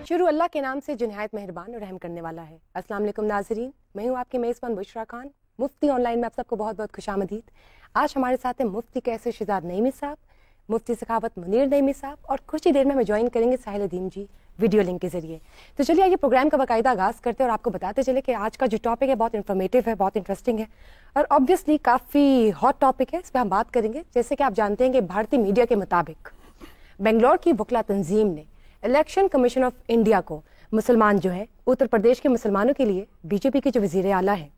شروع اللہ کے نام سے جو نہایت مہربان اور رحم کرنے والا ہے۔ السلام علیکم ناظرین، میں ہوں آپ کی میزبان بشرا خان۔ مفتی آن لائن میں آپ سب کو بہت بہت خوش آمدید۔ آج ہمارے ساتھ ہیں مفتی کیسر شہزاد نعیمی صاحب، مفتی سخاوت منیر نعیمی صاحب، اور کچھ ہی دیر میں ہمیں جوائن کریں گے ساحل ادیم جی ویڈیو لنک کے ذریعے۔ تو چلیے آئیے پروگرام کا باقاعدہ آغاز کرتے ہیں اور آپ کو بتاتے چلے کہ آج کا جو ٹاپک ہے بہت انفارمیٹیو ہے، بہت انٹرسٹنگ ہے اور آبویسلی کافی ہاٹ ٹاپک ہے۔ اس پہ ہم بات کریں گے۔ جیسے کہ آپ جانتے ہیں کہ بھارتی میڈیا کے مطابق بنگلور کی وکلا تنظیم نے الیکشن کمیشن آف انڈیا کو مسلمان جو ہے اتر پردیش کے مسلمانوں کے لیے بی جے پی کے جو وزیر اعلیٰ ہیں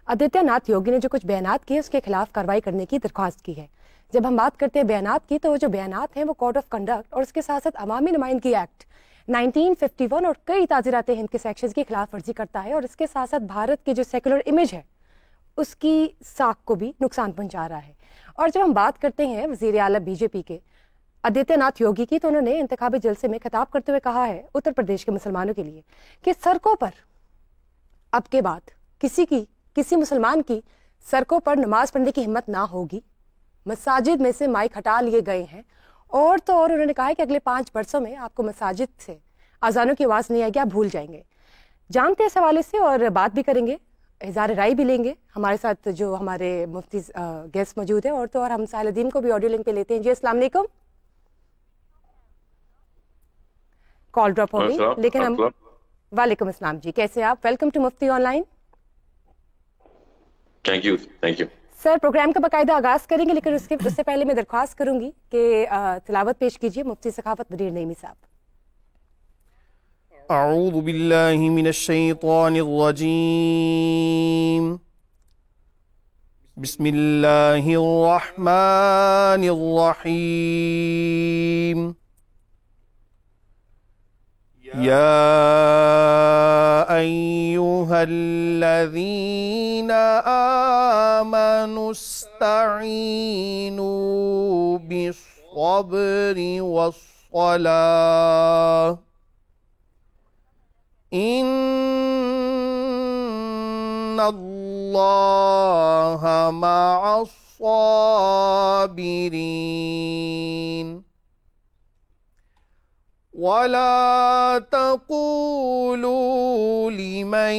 آدتیہ ناتھ یوگی نے جو کچھ بیانات کیے اس کے خلاف کارروائی کرنے کی درخواست کی ہے۔ جب ہم بات کرتے ہیں بیانات کی تو وہ جو بیانات ہیں وہ کوڈ آف کنڈکٹ اور اس کے ساتھ ساتھ عوامی نمائندگی ایکٹ 1951 اور کئی تعزیرات ہند کے سیکشنز کی خلاف ورزی کرتا ہے اور اس کے ساتھ ساتھ بھارت کی جو سیکولر امیج ہے اس کی ساکھ کو بھی نقصان پہنچا رہا ہے۔ اور جب ہم بات کرتے ہیں وزیر اعلیٰ بی جے پی کے آدتیہ ناتھ یوگی کی تو انہوں نے انتخابی جلسے میں خطاب کرتے ہوئے کہا ہے اتر پردیش کے مسلمانوں کے لیے کہ سڑکوں پر اب کے بعد کسی مسلمان کی سڑکوں پر نماز پڑھنے کی ہمت نہ ہوگی۔ مساجد میں سے مائک ہٹا لیے گئے ہیں اور تو اور انہوں نے کہا ہے کہ اگلے 5 برسوں میں آپ کو مساجد سے اذانوں کی آواز نہیں آئے گی، آپ بھول جائیں گے۔ جانتے اس حوالے سے اور بات بھی کریں گے، اظہار رائے بھی لیں گے۔ ہمارے ساتھ جو ہمارے مفتی گیسٹ موجود ہیں اور تو اور ہم ساحل الدین کو بھی آڈیو لنک پہ لیتے ہیں۔ جی السلام علیکم۔ کال ڈراپ ہو گئی لیکن ہم وعلیکم السلام جی، کیسے آپ؟ Welcome to Mufti online. Thank you sir program کا باقاعدہ آغاز کریں گے لیکن اس سے پہلے میں درخواست کروں گی کہ تلاوت پیش کیجیے مفتی سخاوت منیر نعیمی صاحب۔ اعوذ باللہ من الشیطان الرجیم، بسم اللہ الرحمن الرحیم۔ یا ایہا الذین آمنوا استعینوا بالصبر والصلاة ان اللہ مع الصابرین۔ وَلَا تَقُولُوا لِمَن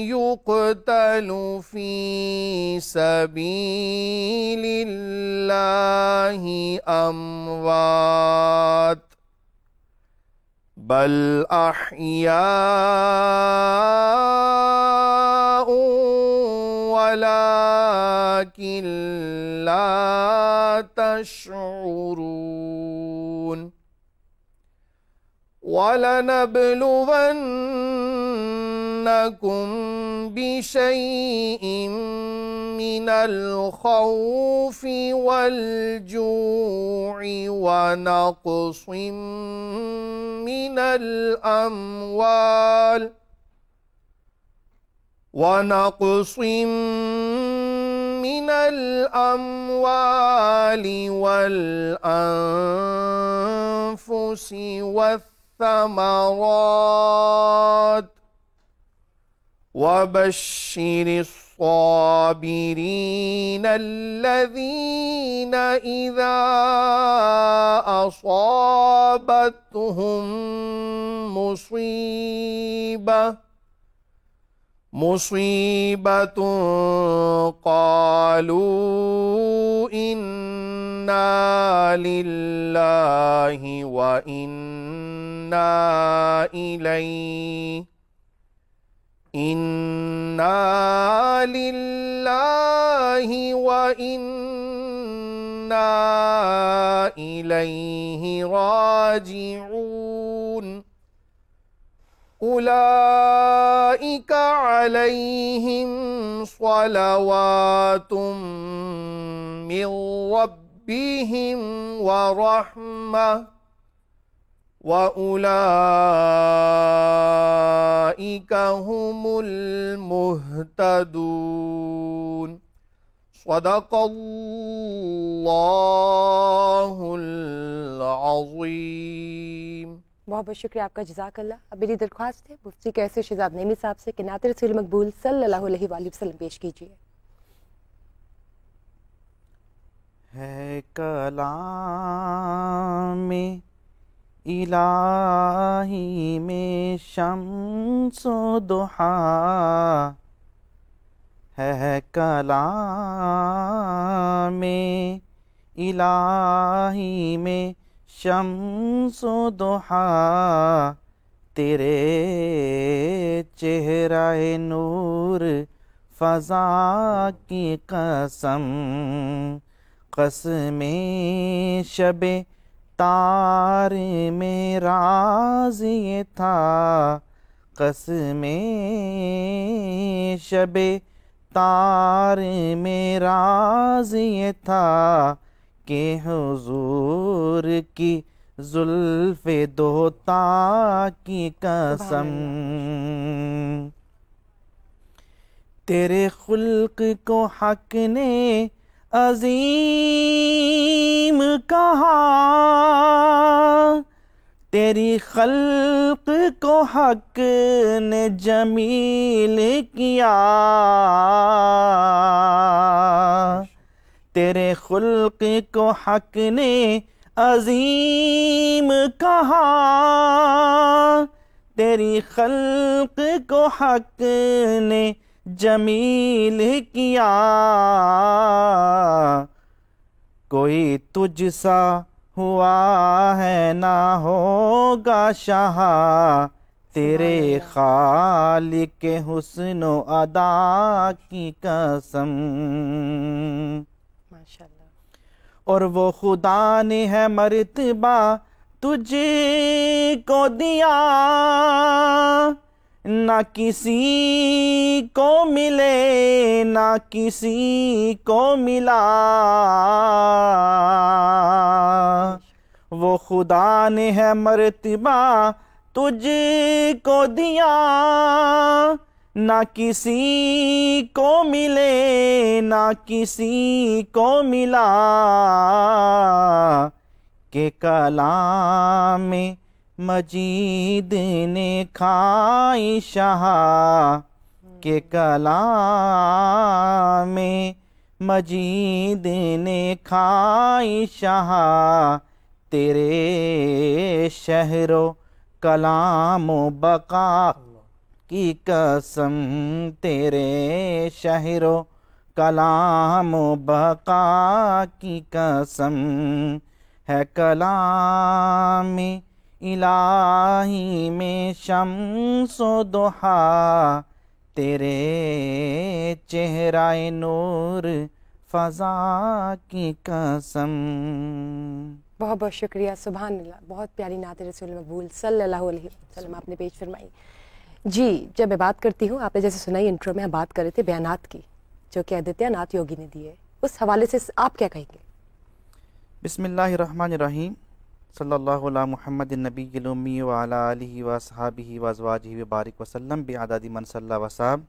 يُقْتَلُ فِي سَبِيلِ اللَّهِ أَمْوَاتٌ بَلْ أَحْيَاءٌ وَلَكِن لَّا تَشْعُرُونَ۔ وَلَنَبْلُوَنَّكُمْ بِشَيْءٍ مِّنَ الْخَوْفِ وَالْجُوعِ وَنَقْصٍ مِّنَ الْأَمْوَالِ وَالْأَنفُسِ والثمرات وبشر الصابرين الذين إذا أصابتهم مصيبة قالوا إنا لله وإنا إليه راجعون۔ أولئك عليهم صلوات من ربهم ورحمة وأولئك هم المهتدون۔ صدق اللہ العظیم۔ بہت بہت شکریہ آپ کا، جزاک اللہ۔ اب میری درخواست ہے مفتی کیسر شہزاد نعیمی صاحب سے کہ نعت رسول مقبول صلی اللہ علیہ وآلہ وسلم پیش کیجیے۔ ہے کلام الہی میں شمس و ضحیٰ ہے کلام الہی میں شمس و ضحیٰ تیرے چہرہ نور فضا کی قسم قسم شب تار میں راز یہ تھا قسم شب تار میں راز یہ تھا کہ حضور کی زلف دوتا کی قسم تیرے خلق کو حق نے عظیم کہا تیری خلق کو حق نے جمیل کیا تیرے خلق کو حق نے عظیم کہا تیری خلق کو حق نے جمیل کیا کوئی تجھ سا ہوا ہے نہ ہوگا شاہ تیرے خالق حسن و ادا کی قسم ماشاءاللہ اور وہ خدا نے ہے مرتبہ تجھ کو دیا نہ کسی کو ملے نہ کسی کو ملا وہ خدا نے ہے مرتبہ تجھ کو دیا نہ کسی کو ملے نہ کسی کو ملا کہ کلام مجید نے کھائی شاہ کہ کلام مجید نے کھائی شاہ تیرے شہر و کلام و بقا کی قسم تیرے شہر و کلام و بقا کی قسم ہے کلام الہی میں شمس و ضحیٰ تیرے چہرہ نور فضا کی قسم بہت بہت شکریہ سبحان اللہ بہت پیاری نعت رسول مقبول صلی اللہ علیہ وسلم آپ نے پیش فرمائی جی جب میں بات کرتی ہوں آپ نے جیسے سنائی انٹرو میں ہم بات کر رہے تھے بیانات کی جو کہ آدتیہ ناتھ یوگی نے دی ہے اس حوالے سے آپ کیا کہیں گے بسم اللہ الرحمن الرحیم صلی اللہ علی محمد النبی الامی وعلی آلہ واصحابہ وازواجہ وبارک وسلم بعدد من صلی وصحب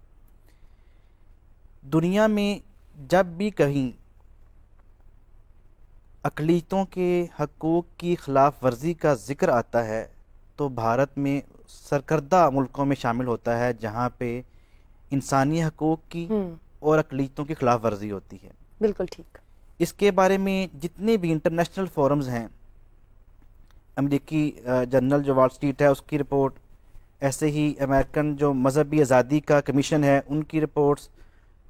دنیا میں جب بھی کہیں اقلیتوں کے حقوق کی خلاف ورزی کا ذکر آتا ہے تو بھارت میں سرکردہ ملکوں میں شامل ہوتا ہے جہاں پہ انسانی حقوق کی اور اقلیتوں کی خلاف ورزی ہوتی ہے بالکل ٹھیک اس کے بارے میں جتنے بھی انٹرنیشنل فورمز ہیں امریکی جرنل جو وال سٹریٹ ہے اس کی رپورٹ ایسے ہی امریکن جو مذہبی آزادی کا کمیشن ہے ان کی رپورٹس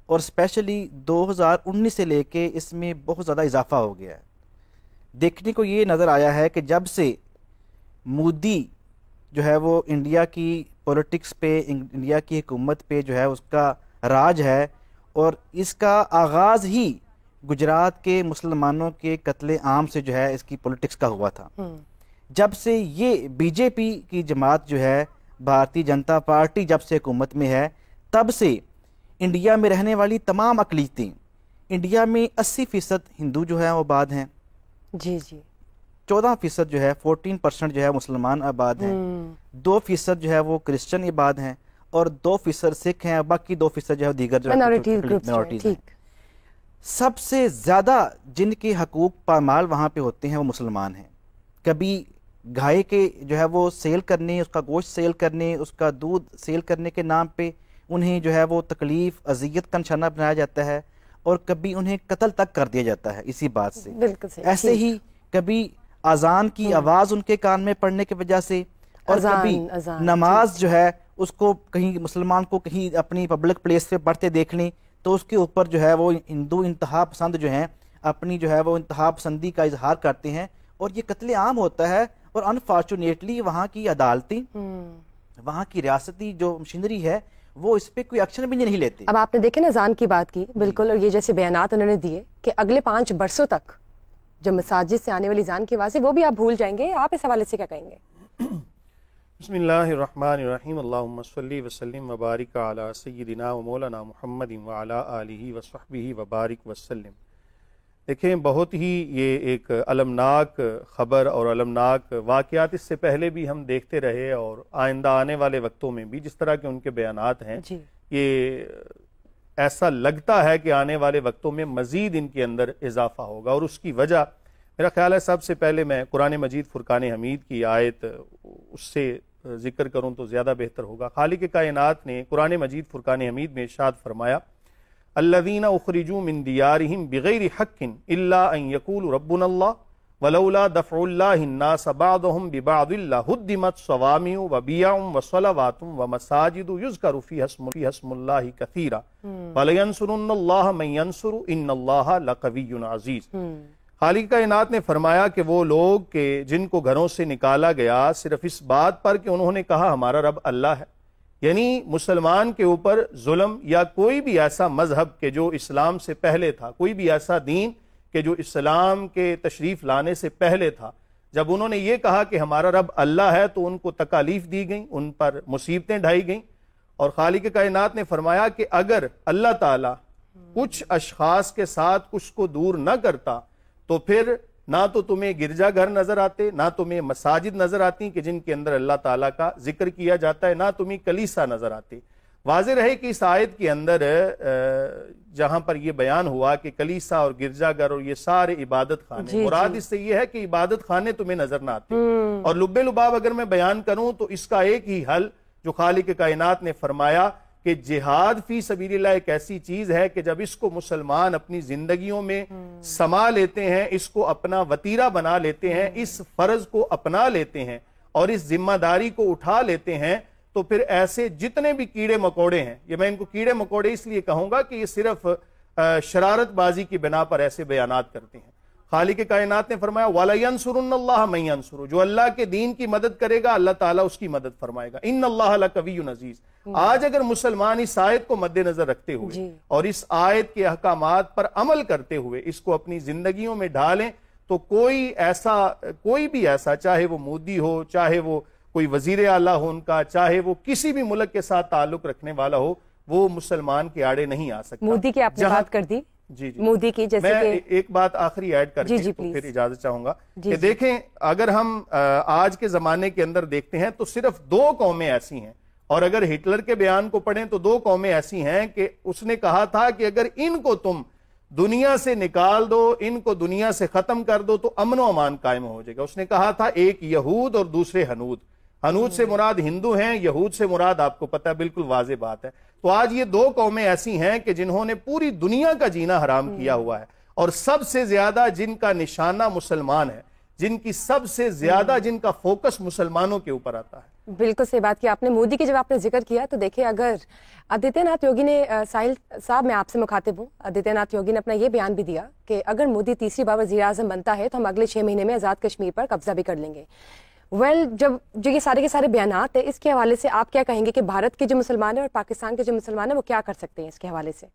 اور اسپیشلی 2019 سے لے کے اس میں بہت زیادہ اضافہ ہو گیا ہے دیکھنے کو یہ نظر آیا ہے کہ جب سے مودی جو ہے وہ انڈیا کی پولیٹکس پہ انڈیا کی حکومت پہ جو ہے اس کا راج ہے اور اس کا آغاز ہی گجرات کے مسلمانوں کے قتل عام سے جو ہے اس کی پولیٹکس کا ہوا تھا جب سے یہ بی جے پی کی جماعت جو ہے بھارتی جنتا پارٹی جب سے حکومت میں ہے تب سے انڈیا میں رہنے والی تمام اقلیتیں انڈیا میں 80% ہندو جو ہے وہ آباد ہیں جی جی 14% جو ہے 14% جو ہے مسلمان آباد ہیں 2% جو ہے وہ کرسچن آباد ہیں اور 2% سکھ ہیں باقی 2% جو ہے دیگر جو مائنورٹیز ہیں سب سے زیادہ جن کے حقوق پامال وہاں پہ ہوتے ہیں وہ مسلمان ہیں کبھی گائے کے جو ہے وہ سیل کرنے اس کا گوشت سیل کرنے اس کا دودھ سیل کرنے کے نام پہ انہیں جو ہے وہ تکلیف اذیت کا نشانہ بنایا جاتا ہے اور کبھی انہیں قتل تک کر دیا جاتا ہے اسی بات سے بالکل صحیح ایسے ہی کبھی اذان کی آواز ان کے کان میں پڑنے کی وجہ سے، اور کبھی نماز جو ہے اس کو کہیں مسلمان کو کہیں اپنی پبلک پلیس پہ پڑھتے دیکھ لیں تو اس کے اوپر جو ہے وہ ہندو انتہا پسند جو ہیں اپنی جو ہے وہ انتہا پسندی کا اظہار کرتے ہیں، اور یہ قتل عام ہوتا ہے. اور انفارچونیٹلی وہاں کی عدالتیں، وہاں کی ریاستی جو مشینری ہے وہ اس پہ کوئی ایکشن بھی نہیں لیتے. اب آپ نے دیکھے نا اذان کی بات کی بالکل، اور یہ جیسے بیانات انہوں نے دیے کہ اگلے 5 برسوں تک جو مساجد سے آنے والی اذان کی آواز ہے وہ بھی آپ بھول جائیں گے. آپ اس حوالے سے کیا کہیں گے؟ بسم اللہ الرحمن الرحیم، اللہم صلی وسلم وبارک علی سیدنا و مولانا محمد وعلی آلہ وصحبہ وبارک وسلم. دیکھیں بہت ہی یہ ایک المناک خبر اور المناک واقعات اس سے پہلے بھی ہم دیکھتے رہے، اور آئندہ آنے والے وقتوں میں بھی جس طرح کے ان کے بیانات ہیں یہ ایسا لگتا ہے کہ آنے والے وقتوں میں مزید ان کے اندر اضافہ ہوگا. اور اس کی وجہ میرا خیال ہے سب سے پہلے میں قرآن مجید فرقان حمید کی آیت اس سے ذکر کروں تو زیادہ بہتر ہوگا. خالق کائنات نے قرآن مجید فرقان حمید میں ارشاد فرمایا، الذین اخرجوا من دیارہم بغیر حق الا ان یقولوا ربنا اللہ ولولا دفع اللہ الناس بعضهم ببعض لہدمت صوامع وبیع وصلوات ومساجد یذکر فیہا اسم اللہ کثیرا ولینصرن اللہ من ینصر ان اللہ لقوی عزیز. خالق کائنات نے فرمایا کہ وہ لوگ کہ جن کو گھروں سے نکالا گیا صرف اس بات پر کہ انہوں نے کہا ہمارا رب اللہ ہے، یعنی مسلمان کے اوپر ظلم یا کوئی بھی ایسا مذہب کہ جو اسلام سے پہلے تھا، کوئی بھی ایسا دین کہ جو اسلام کے تشریف لانے سے پہلے تھا، جب انہوں نے یہ کہا کہ ہمارا رب اللہ ہے تو ان کو تکالیف دی گئیں، ان پر مصیبتیں ڈھائی گئیں. اور خالق کائنات نے فرمایا کہ اگر اللہ تعالیٰ کچھ اشخاص کے ساتھ کچھ کو دور نہ کرتا تو پھر نہ تو تمہیں گرجا گھر نظر آتے، نہ تمہیں مساجد نظر آتی کہ جن کے اندر اللہ تعالیٰ کا ذکر کیا جاتا ہے، نہ تمہیں کلیسا نظر آتے. واضح رہے کہ اس آیت کے اندر جہاں پر یہ بیان ہوا کہ کلیسا اور گرجا گھر اور یہ سارے عبادت خانے، مراد اس سے یہ ہے کہ عبادت خانے تمہیں نظر نہ آتے. اور لب لباب اگر میں بیان کروں تو اس کا ایک ہی حل جو خالق کائنات نے فرمایا کہ جہاد فی سبیل اللہ ایک ایسی چیز ہے کہ جب اس کو مسلمان اپنی زندگیوں میں سما لیتے ہیں، اس کو اپنا وتیرہ بنا لیتے ہیں، اس فرض کو اپنا لیتے ہیں اور اس ذمہ داری کو اٹھا لیتے ہیں، تو پھر ایسے جتنے بھی کیڑے مکوڑے ہیں، یہ میں ان کو کیڑے مکوڑے اس لیے کہوں گا کہ یہ صرف شرارت بازی کی بنا پر ایسے بیانات کرتے ہیں. خالق کائنات نے فرمایا وَلَيَنْصُرُنَّ اللَّهَ مَن يَنْصُرُ، جو اللہ کے دین کی مدد کرے گا اللہ تعالیٰ اس کی مدد فرمائے گا. ان اللہ لقوی عزیز. آج اگر مسلمان اس آیت کو مد نظر رکھتے ہوئے اور اس آیت کے احکامات پر عمل کرتے ہوئے اس کو اپنی زندگیوں میں ڈھالیں تو کوئی بھی ایسا چاہے وہ مودی ہو، چاہے وہ کوئی وزیر اعلیٰ ہو ان کا، چاہے وہ کسی بھی ملک کے ساتھ تعلق رکھنے والا ہو، وہ مسلمان کے آڑے نہیں آ سکتا. مودی کی آپ نے بات کر دی، جی مودی کی، جیسے میں ایک بات آخری ایڈ کر کے تو پھر اجازت چاہوں گا کہ دیکھیں اگر ہم آج کے زمانے کے اندر دیکھتے ہیں تو صرف 2 قومیں ایسی ہیں، اور اگر ہٹلر کے بیان کو پڑھیں تو 2 قومیں ایسی ہیں کہ اس نے کہا تھا کہ اگر ان کو تم دنیا سے نکال دو، ان کو دنیا سے ختم کر دو تو امن و امان قائم ہو جائے گا. اس نے کہا تھا ایک یہود اور دوسرے ہنود. ہنود سے مراد ہندو ہیں، یہود سے مراد آپ کو پتہ ہے بالکل واضح بات ہے. تو آج یہ 2 قومیں ایسی ہیں کہ جنہوں نے پوری دنیا کا جینا حرام کیا ہوا ہے، اور سب سے زیادہ جن کا نشانہ مسلمان ہے، جن کی سب سے زیادہ جن کا فوکس مسلمانوں کے اوپر آتا ہے. بالکل صحیح بات کی آپ نے. مودی کی جب آپ نے ذکر کیا تو دیکھیں اگر آدتیہ ناتھ یوگی نے، ساحل صاحب میں آپ سے مخاطب ہوں، آدتیہ ناتھ یوگی نے اپنا یہ بیان بھی دیا کہ اگر مودی تیسری بار وزیر اعظم بنتا ہے تو ہم اگلے 6 مہینے میں آزاد کشمیر پر قبضہ بھی کر لیں گے. جو یہ سارے کے سارے بیانات ہیں، اس کے حوالے سے آپ کیا کہیں گے کہ بھارت کے جو مسلمان ہیں اور پاکستان کے جو مسلمان ہیں وہ کیا کر سکتے ہیں اس کے حوالے سے؟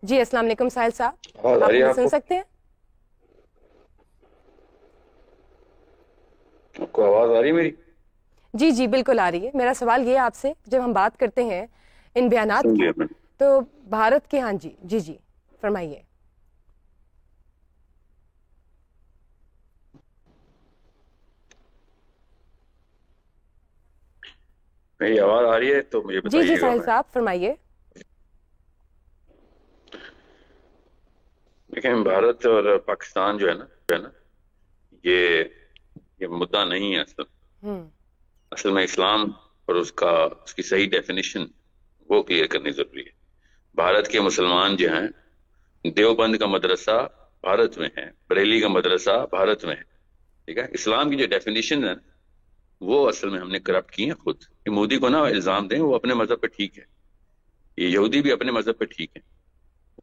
جی السلام علیکم ساحل صاحب، آپ مجھے سن سکتے ہیں؟ آپ کو آواز آ رہی ہے میری؟ جی جی بالکل آ رہی ہے. میرا سوال یہ آپ سے، جب ہم بات کرتے ہیں ان بیانات کی تو بھارت کے، ہاں جی فرمائیے. میری آواز آ رہی ہے تو مجھے بتائیے. جی ساحل صاحب فرمائیے. دیکھیں بھارت اور پاکستان جو ہے نا یہ مدعا نہیں ہے. اصل میں اسلام اور اس کی صحیح ڈیفینیشن وہ کلیئر کرنی ضروری ہے. بھارت کے مسلمان جو ہیں, دیوبند کا مدرسہ بھارت میں ہے, بریلی کا مدرسہ بھارت میں ہے, ٹھیک ہے. اسلام کی جو ڈیفینیشن ہے وہ اصل میں ہم نے کرپٹ کی ہیں خود. یہ مودی کو نہ الزام دیں, وہ اپنے مذہب پہ ٹھیک ہے, یہ یہودی بھی اپنے مذہب پہ ٹھیک ہے,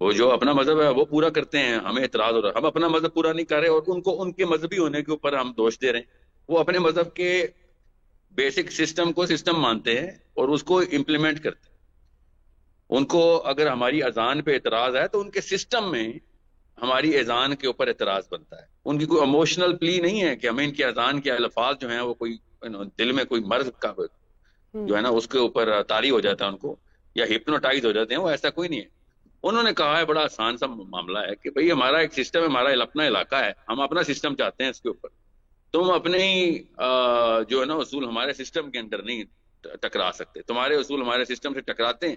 وہ جو اپنا مذہب ہے وہ پورا کرتے ہیں, ہمیں اعتراض ہو رہا ہے. ہم اپنا مذہب پورا نہیں کر رہے اور ان کو ان کے مذہبی ہونے کے اوپر ہم دوش دے رہے ہیں. وہ اپنے مذہب کے بیسک سسٹم کو سسٹم مانتے ہیں اور اس کو امپلیمنٹ کرتے ہیں. ان کو اگر ہماری اذان پہ اعتراض ہے تو ان کے سسٹم میں ہماری اذان کے اوپر اعتراض بنتا ہے. ان کی کوئی ایموشنل پلی نہیں ہے کہ ہمیں ان کی اذان کے الفاظ جو ہیں وہ کوئی دل میں کوئی مرض کا جو ہے نا اس کے اوپر طاری ہو جاتا ہے ان کو, یا ہپنوٹائز ہو جاتے ہیں. وہ ایسا کوئی نہیں ہے. انہوں نے کہا ہے, بڑا آسان سا معاملہ ہے کہ بھئی ہمارا ایک سسٹم ہے, ہمارا اپنا علاقہ ہے, ہم اپنا سسٹم چاہتے ہیں اس کے اوپر. تم اپنے ہی جو ہے نا اصول ہمارے سسٹم کے اندر نہیں ٹکرا سکتے. تمہارے اصول ہمارے سسٹم سے ٹکراتے ہیں,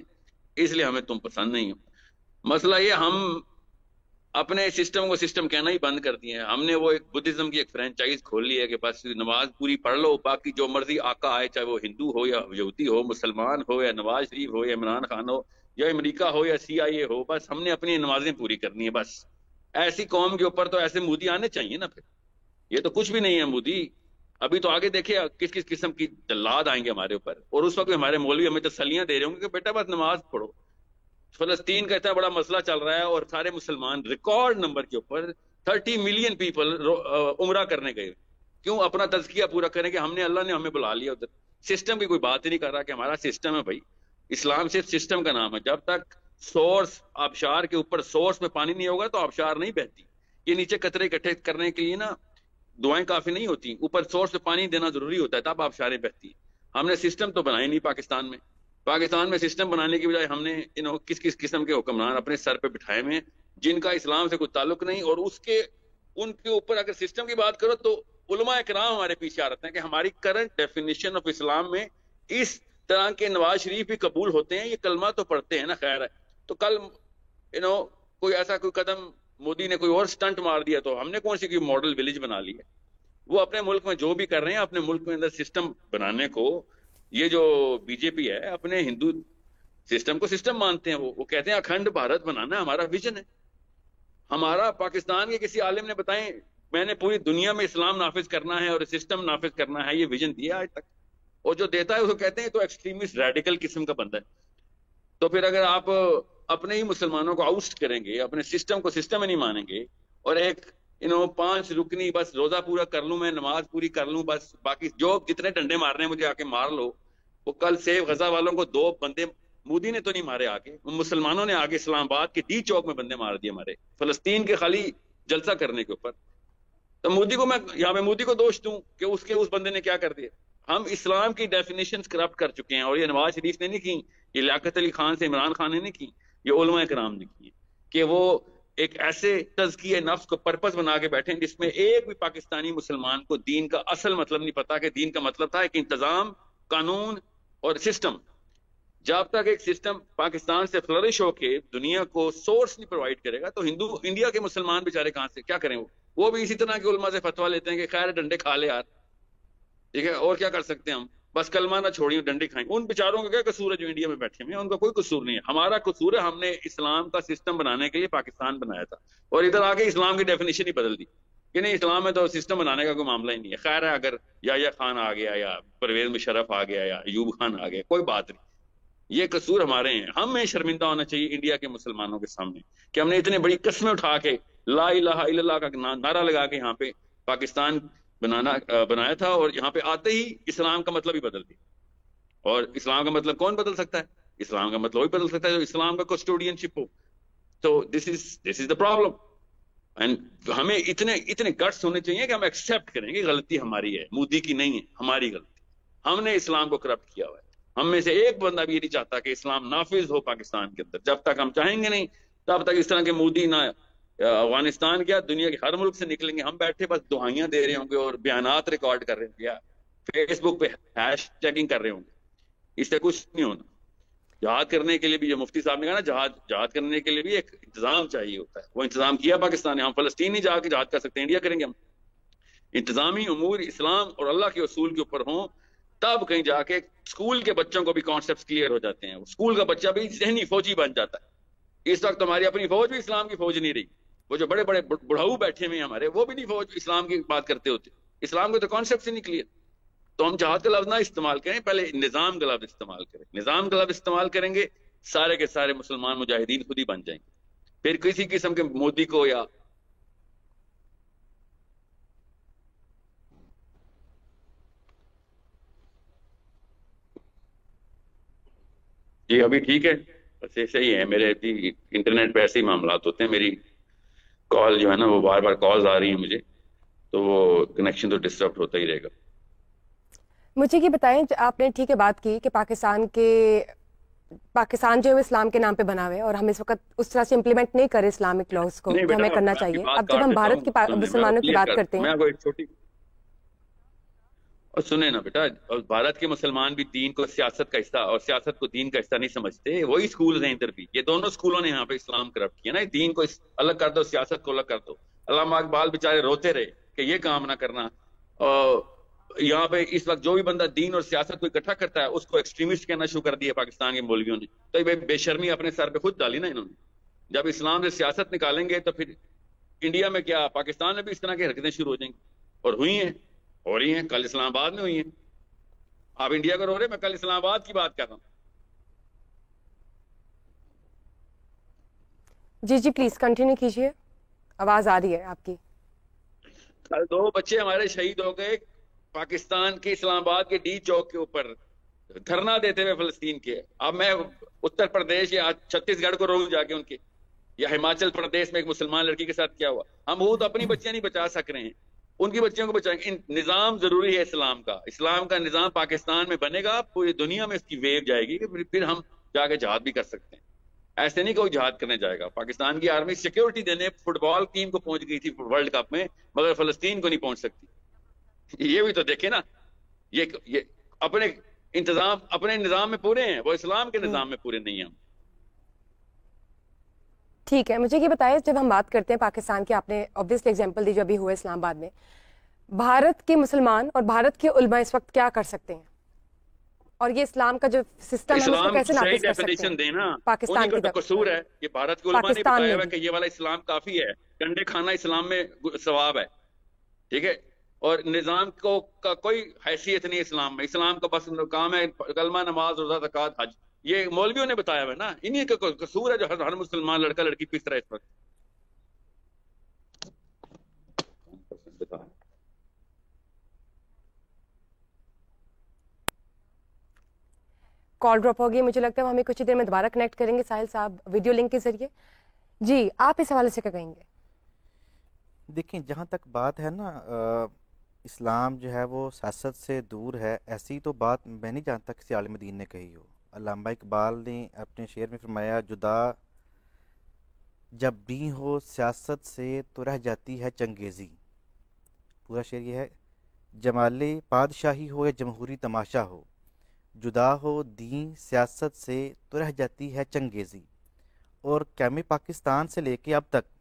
اس لیے ہمیں تم پسند نہیں ہو. مسئلہ یہ ہم اپنے سسٹم کو سسٹم کہنا ہی بند کر دیے ہیں. ہم نے وہ ایک بدھزم کی ایک فرینچائز کھول لی ہے کہ بس نماز پوری پڑھ لو, باقی جو مرضی آقا آئے, چاہے وہ ہندو ہو یا یہودی ہو, مسلمان ہو یا نواز شریف ہو یا عمران خان ہو یا امریکہ ہو یا CIA ہو, بس ہم نے اپنی نمازیں پوری کرنی ہے بس. ایسی قوم کے اوپر تو ایسے مودی آنے چاہیے نا. پھر یہ تو کچھ بھی نہیں ہے مودی. ابھی تو آگے دیکھیں کس کس قسم کی جلاد آئیں گے ہمارے اوپر, اور اس وقت ہمارے مولوی ہمیں تسلیاں دے رہے ہوں گے کہ بیٹا بس نماز پڑھو. فلسطین کا اتنا بڑا مسئلہ چل رہا ہے اور سارے مسلمان ریکارڈ نمبر کے اوپر 30 ملین پیپل عمرہ کرنے گئے. کیوں؟ اپنا تزکیہ پورا کریں کہ ہم نے, اللہ نے ہمیں بلا لیا ادھر. سسٹم کی کوئی بات ہی نہیں کر رہا کہ ہمارا سسٹم ہے. بھائی اسلام صرف سسٹم کا نام ہے. جب تک سورس آبشار کے اوپر سورس میں پانی نہیں ہوگا تو آبشار نہیں بہتی. یہ نیچے قطرے اکٹھے کرنے کے لیے نا دعائیں کافی نہیں ہوتی, اوپر سورس پہ پانی دینا ضروری ہوتا ہے, تب آبشاریں بہتی ہیں. ہم نے سسٹم تو بنائے نہیں پاکستان میں. پاکستان میں سسٹم بنانے کی بجائے ہم نے کس کس قسم کے حکمران اپنے سر پہ بٹھائے ہوئے ہیں جن کا اسلام سے کوئی تعلق نہیں. اور ان کے اوپر اگر سسٹم کی بات کرو تو علماء کرام ہمارے پیچھے آ رہتے ہیں کہ ہماری کرنٹ ڈیفینیشن آف اسلام میں اس طرح کے نواز شریف بھی قبول ہوتے ہیں. یہ کلمہ تو پڑھتے ہیں نا, خیر ہے. تو کل کوئی ایسا کوئی قدم مودی نے کوئی اور سٹنٹ مار دیا تو ہم نے کون سی کوئی ماڈل ولیج بنا لی ہے. وہ اپنے ملک میں جو بھی کر رہے ہیں, اپنے ملک میں اندر سسٹم بنانے کو, یہ جو BJP ہے اپنے ہندو سسٹم کو سسٹم مانتے ہیں. وہ کہتے ہیں اکھنڈ بھارت بنانا ہمارا ویژن ہے. ہمارا پاکستان کے کسی عالم نے بتائیں میں نے پوری دنیا میں اسلام نافذ کرنا ہے اور سسٹم نافذ کرنا ہے, یہ ویژن دیا آج تک. اور جو دیتا ہے اس کو کہتے ہیں تو ایکسٹریمسٹ ریڈیکل قسم کا بندہ ہے. تو پھر اگر آپ اپنے ہی مسلمانوں کو آؤسٹ کریں گے, اپنے سسٹم کو سسٹم میں نہیں مانیں گے, اور ایک 5 رکنی بس روزہ پورا کر لوں میں, نماز پوری کر لوں بس, باقی جو جتنے ڈنڈے مارنے مجھے آ کے مار لو. وہ کل سیف غزہ والوں کو 2 بندے مودی نے تو نہیں مارے, آگے مسلمانوں نے آگے اسلام آباد کے ڈی چوک میں بندے مار دیے ہمارے فلسطین کے خالی جلسہ کرنے کے اوپر. تو مودی کو میں یہاں پہ مودی کو دوش دوں کہ اس بندے نے کیا کر دیا. ہم اسلام کی ڈیفینیشنز کرپٹ کر چکے ہیں, اور یہ نواز شریف نے نہیں کی, یہ لیاقت علی خان سے عمران خان نے نہیں کی, یہ علماء کرام نے کی, کہ وہ ایک ایسے تزکیہ نفس کو پرپس بنا کے بیٹھے جس میں ایک بھی پاکستانی مسلمان کو دین کا اصل مطلب نہیں پتا کہ دین کا مطلب تھا ایک انتظام, قانون اور سسٹم. جب تک ایک سسٹم پاکستان سے فلرش ہو کے دنیا کو سورس نہیں پرووائڈ کرے گا تو انڈیا کے مسلمان بیچارے کہاں سے کیا کریں. وہ بھی اسی طرح کے علماء سے فتویٰ لیتے ہیں کہ خیر ڈنڈے کھا لے یار, ٹھیک ہے, اور کیا کر سکتے ہیں ہم, بس کلمہ نہ چھوڑیں ڈنڈے کھائیں. ان بیچاروں کا کیا قصور ہے جو انڈیا میں بیٹھے ہوئے ہیں, ان کا کوئی قصور نہیں ہے. ہمارا قصور ہے ہم نے اسلام کا سسٹم بنانے کے لیے پاکستان بنایا تھا, اور ادھر آگے اسلام کی ڈیفینیشن ہی بدل دی کہ نہیں اسلام میں تو سسٹم بنانے کا کوئی معاملہ ہی نہیں ہے. خیر ہے اگر یا خان آ گیا یا پرویز مشرف آ گیا یا ایوب خان آ گیا, کوئی بات نہیں, یہ قصور ہمارے ہیں. ہمیں شرمندہ ہونا چاہیے انڈیا کے مسلمانوں کے سامنے کہ ہم نے اتنے بڑی قسمیں اٹھا کے لا الہ الا اللہ کا نعرہ لگا کے یہاں پہ پاکستان بنایا تھا, اور یہاں پہ آتے ہی اسلام کا مطلب ہی بدل دیا. اور اسلام کا مطلب کون بدل سکتا ہے؟ اسلام کا مطلب وہی بدل سکتا ہے جو اسلام کا کسٹوڈین شپ ہو. تو دس از دا پرابلم. اینڈ ہمیں اتنے گٹس ہونے چاہیے کہ ہم ایکسیپٹ کریں کہ غلطی ہماری ہے, مودی کی نہیں ہے, ہماری غلطی. ہم نے اسلام کو کرپٹ کیا ہوا ہے. ہم میں سے ایک بندہ بھی یہ نہیں چاہتا کہ اسلام نافذ ہو پاکستان کے اندر. جب تک ہم چاہیں گے نہیں تب تک اس طرح کے مودی نہ افغانستان کیا دنیا کے ہر ملک سے نکلیں گے. ہم بیٹھے بس دعائیاں دے رہے ہوں گے اور بیانات ریکارڈ کر رہے ہوں گے یا فیس بک پہ ہیش ٹیگنگ کر رہے ہوں گے. اس سے کچھ نہیں ہونا. جہاد کرنے کے لیے بھی جو مفتی صاحب نے کہا نا, جہاد کرنے کے لیے بھی ایک انتظام چاہیے ہوتا ہے. وہ انتظام کیا پاکستان نے. ہم فلسطین نہیں جا کے جہاد کر سکتے, انڈیا کریں گے. ہم انتظامی امور اسلام اور اللہ کے اصول کے اوپر ہوں تب کہیں جا کے اسکول کے بچوں کو بھی کانسیپٹس کلیئر ہو جاتے ہیں. اسکول کا بچہ بھی ذہنی فوجی بن جاتا ہے. اس وقت ہماری اپنی فوج بھی اسلام کی فوج نہیں رہی. وہ جو بڑے بڑے بڑھاؤ بیٹھے ہوئے ہیں ہمارے, وہ بھی نہیں فوج اسلام کی بات کرتے ہوتے. اسلام کے تو کانسیپٹ ہی نہیں کلیئر. تو ہم جہاد کا لفظ نہ استعمال کریں, پہلے نظام کا لفظ استعمال کریں. نظام کا لفظ استعمال کریں گے, سارے کے سارے مسلمان مجاہدین خود ہی بن جائیں گے. پھر کسی قسم کے مودی کو یا جی ابھی ٹھیک ہے, بس ایسے ہی ہے میرے انٹرنیٹ پہ ایسے ہی معاملات ہوتے ہیں. میری کال جو ہے نا وہ بار بار کالز آ رہی ہیں مجھے, تو وہ کنیکشن تو ڈسٹرب ہوتا ہی رہے گا. مجھے یہ بتائیں, آپ نے ٹھیک ہے بات کی کہ پاکستان جو ہے اسلام کے نام پہ بنا ہوئے, اور ہم اس وقت اس طرح سے امپلیمنٹ نہیں کرے اسلامک لاز کو جو ہمیں کرنا چاہیے. اب جب ہم بھارت کی مسلمانوں کی بات کرتے ہیں, میں کوئی چھوٹی اور سنیں نا بیٹا, اور بھارت کے مسلمان بھی دین کو سیاست کا حصہ اور سیاست کو دین کا حصہ نہیں سمجھتے. وہی اسکول ہیں ادھر بھی, یہ دونوں اسکولوں نے یہاں پہ اسلام کرپٹ کیا نا. دین کو الگ کر دو, سیاست کو الگ کر دو. علامہ اقبال بیچارے روتے رہے کہ یہ کام نہ کرنا. یہاں پہ اس وقت جو بھی بندہ دین اور سیاست کو اکٹھا کرتا ہے اس کو ایکسٹریمسٹ کہنا شروع کر دیا پاکستان کے مولویوں نے. تو یہ بے شرمی اپنے سر پہ خود ڈالی نا انہوں نے. جب اسلام سے سیاست نکالیں گے تو پھر انڈیا میں کیا, پاکستان میں بھی اس طرح کی حرکتیں شروع ہو جائیں گی. اور ہوئی ہیں, ہو رہی ہیں. کل اسلام آباد میں ہوئی ہیں. آپ انڈیا کو رو رہے, میں کل اسلام آباد کی بات کر رہا ہوں. جی جی پلیز کنٹینیو کیجیے, آواز آ رہی ہے آپ کی. کل 2 بچے ہمارے شہید ہو گئے پاکستان کے اسلام آباد کے ڈی چوک کے اوپر دھرنا دیتے ہوئے فلسطین کے. اب میں اتر پردیش یا چھتیس گڑھ کو روک جا کے ان کے, یا ہماچل پردیش میں ایک مسلمان لڑکی کے ساتھ کیا ہوا. ہم وہ تو اپنی بچیاں نہیں بچا سک رہے ہیں, ان کی بچیوں کو بچائیں گے. نظام ضروری ہے اسلام کا. اسلام کا نظام پاکستان میں بنے گا, پوری دنیا میں اس کی ویو جائے گی, پھر ہم جا کے جہاد بھی کر سکتے ہیں. ایسے نہیں کوئی جہاد کرنے جائے گا. پاکستان کی آرمی سیکیورٹی دینے فٹ بال ٹیم کو پہنچ گئی تھی ورلڈ کپ میں, مگر فلسطین کو نہیں پہنچ سکتی. یہ بھی تو دیکھیں نا, یہ اپنے انتظام اپنے نظام میں پورے ہیں, وہ اسلام کے نظام میں پورے نہیں ہیں. ٹھیک ہے, مجھے یہ بتائیں, جب ہم بات کرتے ہیں پاکستان کی, آپ نے obviously ایگزامپل دی جو ابھی ہوئے اسلام آباد میں, بھارت کے مسلمان اور بھارت کے علماء اس وقت کیا کر سکتے ہیں, اور یہ اسلام کا جو سسٹم ہے اس کو کیسے نافذ کر سکتے ہیں دینا. پاکستان کی طرف؟ قصور ہے کہ بھارت کے علماء نے بتایا ہوا کہ یہ والا اسلام کافی ہے, کنڈے کھانا اسلام میں ثواب ہے, ٹھیک ہے, اور نظام کو کا کوئی حیثیت نہیں اسلام میں. اسلام کا بس کام ہے کلمہ, نماز, روزہ, زکوٰۃ, حج. یہ مولویوں نے بتایا ہوا نا, انہی کا قصور ہے جو ہر مسلمان لڑکا لڑکی پس رہا ہے اس وقت. کال ڈراپ ہو گئی, مجھے لگتا ہے ہمیں کچھ ہی دیر میں دوبارہ کنیکٹ کریں گے ساحل صاحب ویڈیو لنک کے ذریعے. جی آپ اس حوالے سے کیا کہیں گے؟ دیکھیں, جہاں تک بات ہے نا اسلام جو ہے وہ سیاست سے دور ہے, ایسی تو بات میں نہیں جانتا کسی عالم دین نے کہی ہو. علامہ اقبال نے اپنے شعر میں فرمایا, جدا جب بھی ہو سیاست سے تو رہ جاتی ہے چنگیزی. پورا شعر یہ ہے, جمال پادشاہی ہو یا جمہوری تماشا ہو, جدا ہو دین سیاست سے تو رہ جاتی ہے چنگیزی. اور قیام پاکستان سے لے کے اب تک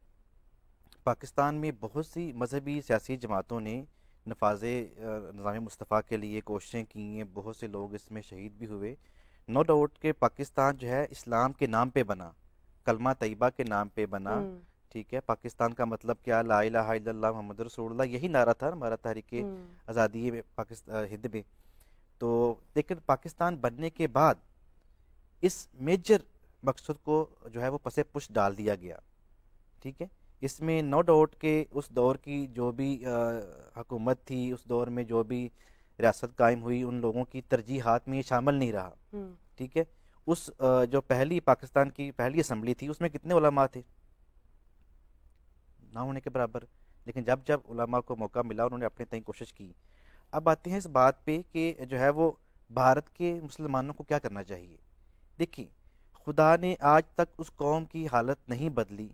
پاکستان میں بہت سی مذہبی سیاسی جماعتوں نے نفاذ نظام مصطفیٰ کے لیے کوششیں کی ہیں, بہت سے لوگ اس میں شہید بھی ہوئے. نو ڈاؤٹ کہ پاکستان جو ہے اسلام کے نام پہ بنا, کلمہ طیبہ کے نام پہ بنا, ٹھیک ہے. پاکستان کا مطلب کیا, لا الہ الا اللہ محمد رسول اللہ, یہی نعرہ تھا ہمارا تحریک آزادی ہند میں. تو لیکن پاکستان بننے کے بعد اس میجر مقصد کو جو ہے وہ پسے پش ڈال دیا گیا, ٹھیک ہے. اس میں نو ڈاؤٹ کہ اس دور کی جو بھی حکومت تھی, اس دور میں جو بھی ریاست قائم ہوئی, ان لوگوں کی ترجیحات میں یہ شامل نہیں رہا, ٹھیک ہے. اس جو پہلی پاکستان کی پہلی اسمبلی تھی اس میں کتنے علماء تھے, نہ ہونے کے برابر. لیکن جب جب علماء کو موقع ملا انہوں نے اپنے تئیں کوشش کی. اب آتے ہیں اس بات پہ کہ جو ہے وہ بھارت کے مسلمانوں کو کیا کرنا چاہیے. دیکھیں, خدا نے آج تک اس قوم کی حالت نہیں بدلی,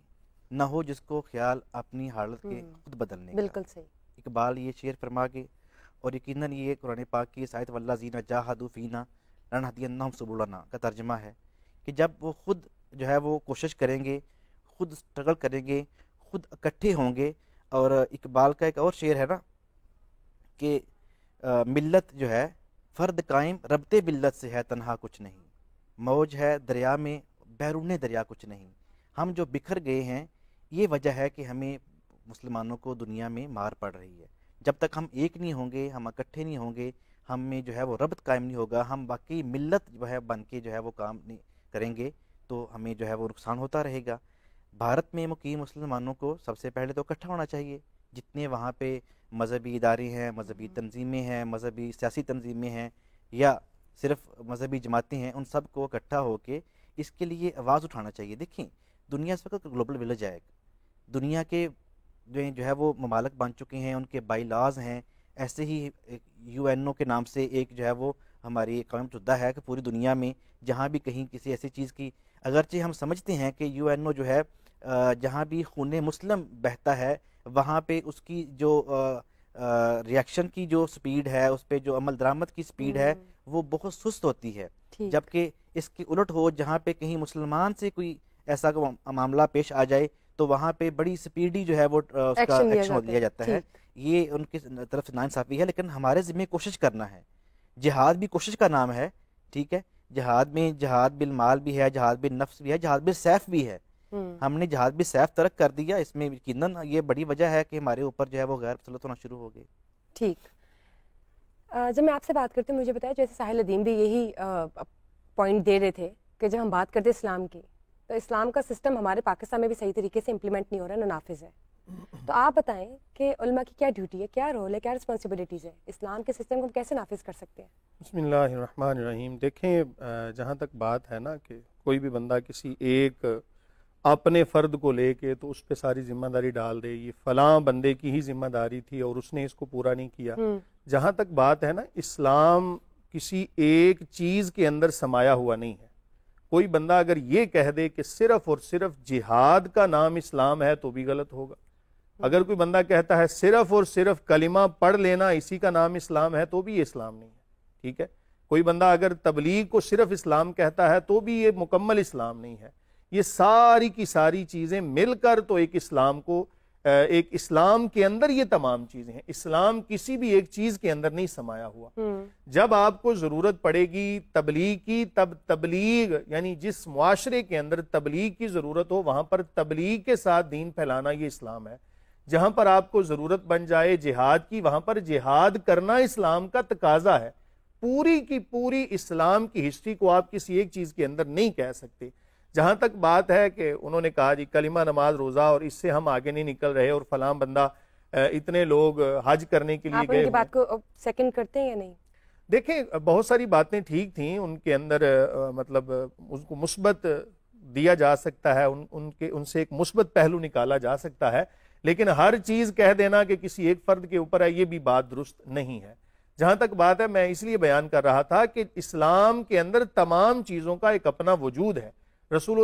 نہ ہو جس کو خیال اپنی حالت کے خود بدلنے کا. بالکل صحیح. اقبال یہ شعر فرما گے, اور یقیناً یہ قرآن پاک کی آیت والذین جاہدوا فینا لنہدینہم سبلنا کا ترجمہ ہے کہ جب وہ خود جو ہے وہ کوشش کریں گے, خود اسٹرگل کریں گے, خود اکٹھے ہوں گے. اور اقبال کا ایک اور شعر ہے نا کہ ملت جو ہے فرد قائم ربط بلت سے ہے تنہا کچھ نہیں، موج ہے دریا میں بیرون دریا کچھ نہیں۔ ہم جو بکھر گئے ہیں یہ وجہ ہے کہ ہمیں مسلمانوں کو دنیا میں مار پڑ رہی ہے۔ جب تک ہم ایک نہیں ہوں گے، ہم اکٹھے نہیں ہوں گے، ہم میں جو ہے وہ ربط قائم نہیں ہوگا، ہم باقی ملت جو ہے بن کے جو ہے وہ کام نہیں کریں گے تو ہمیں جو ہے وہ نقصان ہوتا رہے گا۔ بھارت میں مقیم مسلمانوں کو سب سے پہلے تو اکٹھا ہونا چاہیے، جتنے وہاں پہ مذہبی ادارے ہیں، مذہبی تنظیمیں ہیں، مذہبی سیاسی تنظیمیں ہیں یا صرف مذہبی جماعتیں ہیں، ان سب کو اکٹھا ہو کے اس کے لیے آواز اٹھانا چاہیے۔ دیکھیں دنیا اس وقت گلوبل ولیج ہے، دنیا کے جو ہے وہ ممالک بن چکے ہیں، ان کے بائی لاز ہیں، ایسے ہی یو این او کے نام سے ایک جو ہے وہ ہماری اقوام متحدہ ہے کہ پوری دنیا میں جہاں بھی کہیں کسی ایسی چیز کی، اگرچہ ہم سمجھتے ہیں کہ یو این او جو ہے جہاں بھی خون مسلم بہتا ہے وہاں پہ اس کی جو ریاکشن کی جو سپیڈ ہے، اس پہ جو عمل درآمد کی سپیڈ ہے وہ بہت سست ہوتی ہے، جبکہ اس کی الٹ ہو جہاں پہ کہیں مسلمان سے کوئی ایسا معاملہ پیش آ جائے تو وہاں پہ بڑی سپیڈی جو ہے وہ اس کا ایکشن لیا جاتا ہے۔ یہ ان کی طرف سے ناانصافی ہے، لیکن ہمارے ذمہ کوشش کرنا ہے۔ جہاد بھی کوشش کا نام ہے، ٹھیک ہے، جہاد میں جہاد بالمال بھی ہے، جہاد بالنفس بھی ہے، جہاد بالسیف بھی ہے۔ ہم نے جہاد بالسیف ترک کر دیا، اس میں یقیناً یہ بڑی وجہ ہے کہ ہمارے اوپر جو ہے وہ غیر مسلط ہونا شروع ہو گئے۔ ٹھیک، جب میں آپ سے بات کرتی ہوں مجھے بتایا جیسے ساحل ادیم بھی یہی پوائنٹ دے رہے تھے کہ جب ہم بات کرتے اسلام کی تو اسلام کا سسٹم ہمارے پاکستان میں بھی صحیح طریقے سے امپلیمنٹ نہیں ہو رہا ہے، نافذ ہے۔ تو آپ بتائیں کہ علماء کی کیا ڈیوٹی ہے، کیا رول ہے، کیا رسپانسبلٹیز ہے، اسلام کے سسٹم کو ہم کیسے نافذ کر سکتے ہیں؟ بسم اللہ الرحمن الرحیم۔ دیکھیں جہاں تک بات ہے نا کہ کوئی بھی بندہ کسی ایک اپنے فرد کو لے کے تو اس پہ ساری ذمہ داری ڈال دے، یہ فلاں بندے کی ہی ذمہ داری تھی اور اس نے اس کو پورا نہیں کیا۔ جہاں تک بات ہے نا، اسلام کسی ایک چیز کے اندر سمایا ہوا نہیں ہے۔ کوئی بندہ اگر یہ کہہ دے کہ صرف اور صرف جہاد کا نام اسلام ہے تو بھی غلط ہوگا۔ اگر کوئی بندہ کہتا ہے صرف اور صرف کلمہ پڑھ لینا اسی کا نام اسلام ہے تو بھی یہ اسلام نہیں ہے، ٹھیک ہے۔ کوئی بندہ اگر تبلیغ کو صرف اسلام کہتا ہے تو بھی یہ مکمل اسلام نہیں ہے۔ یہ ساری کی ساری چیزیں مل کر تو ایک اسلام کو، ایک اسلام کے اندر یہ تمام چیزیں ہیں۔ اسلام کسی بھی ایک چیز کے اندر نہیں سمایا ہوا۔ جب آپ کو ضرورت پڑے گی تبلیغ کی، تب تبلیغ یعنی جس معاشرے کے اندر تبلیغ کی ضرورت ہو وہاں پر تبلیغ کے ساتھ دین پھیلانا یہ اسلام ہے۔ جہاں پر آپ کو ضرورت بن جائے جہاد کی وہاں پر جہاد کرنا اسلام کا تقاضا ہے۔ پوری کی پوری اسلام کی ہسٹری کو آپ کسی ایک چیز کے اندر نہیں کہہ سکتے۔ جہاں تک بات ہے کہ انہوں نے کہا جی کلمہ، نماز، روزہ اور اس سے ہم آگے نہیں نکل رہے اور فلاں بندہ اتنے لوگ حج کرنے کے لیے گئے، آپ ان کی بات کو سیکنڈ کرتے ہیں یا نہیں؟ دیکھیں بہت ساری باتیں ٹھیک تھیں ان کے اندر، مطلب اس کو مثبت دیا جا سکتا ہے، ان سے ایک مثبت پہلو نکالا جا سکتا ہے، لیکن ہر چیز کہہ دینا کہ کسی ایک فرد کے اوپر ہے یہ بھی بات درست نہیں ہے۔ جہاں تک بات ہے میں اس لیے بیان کر رہا تھا کہ اسلام کے اندر تمام چیزوں کا ایک اپنا وجود ہے۔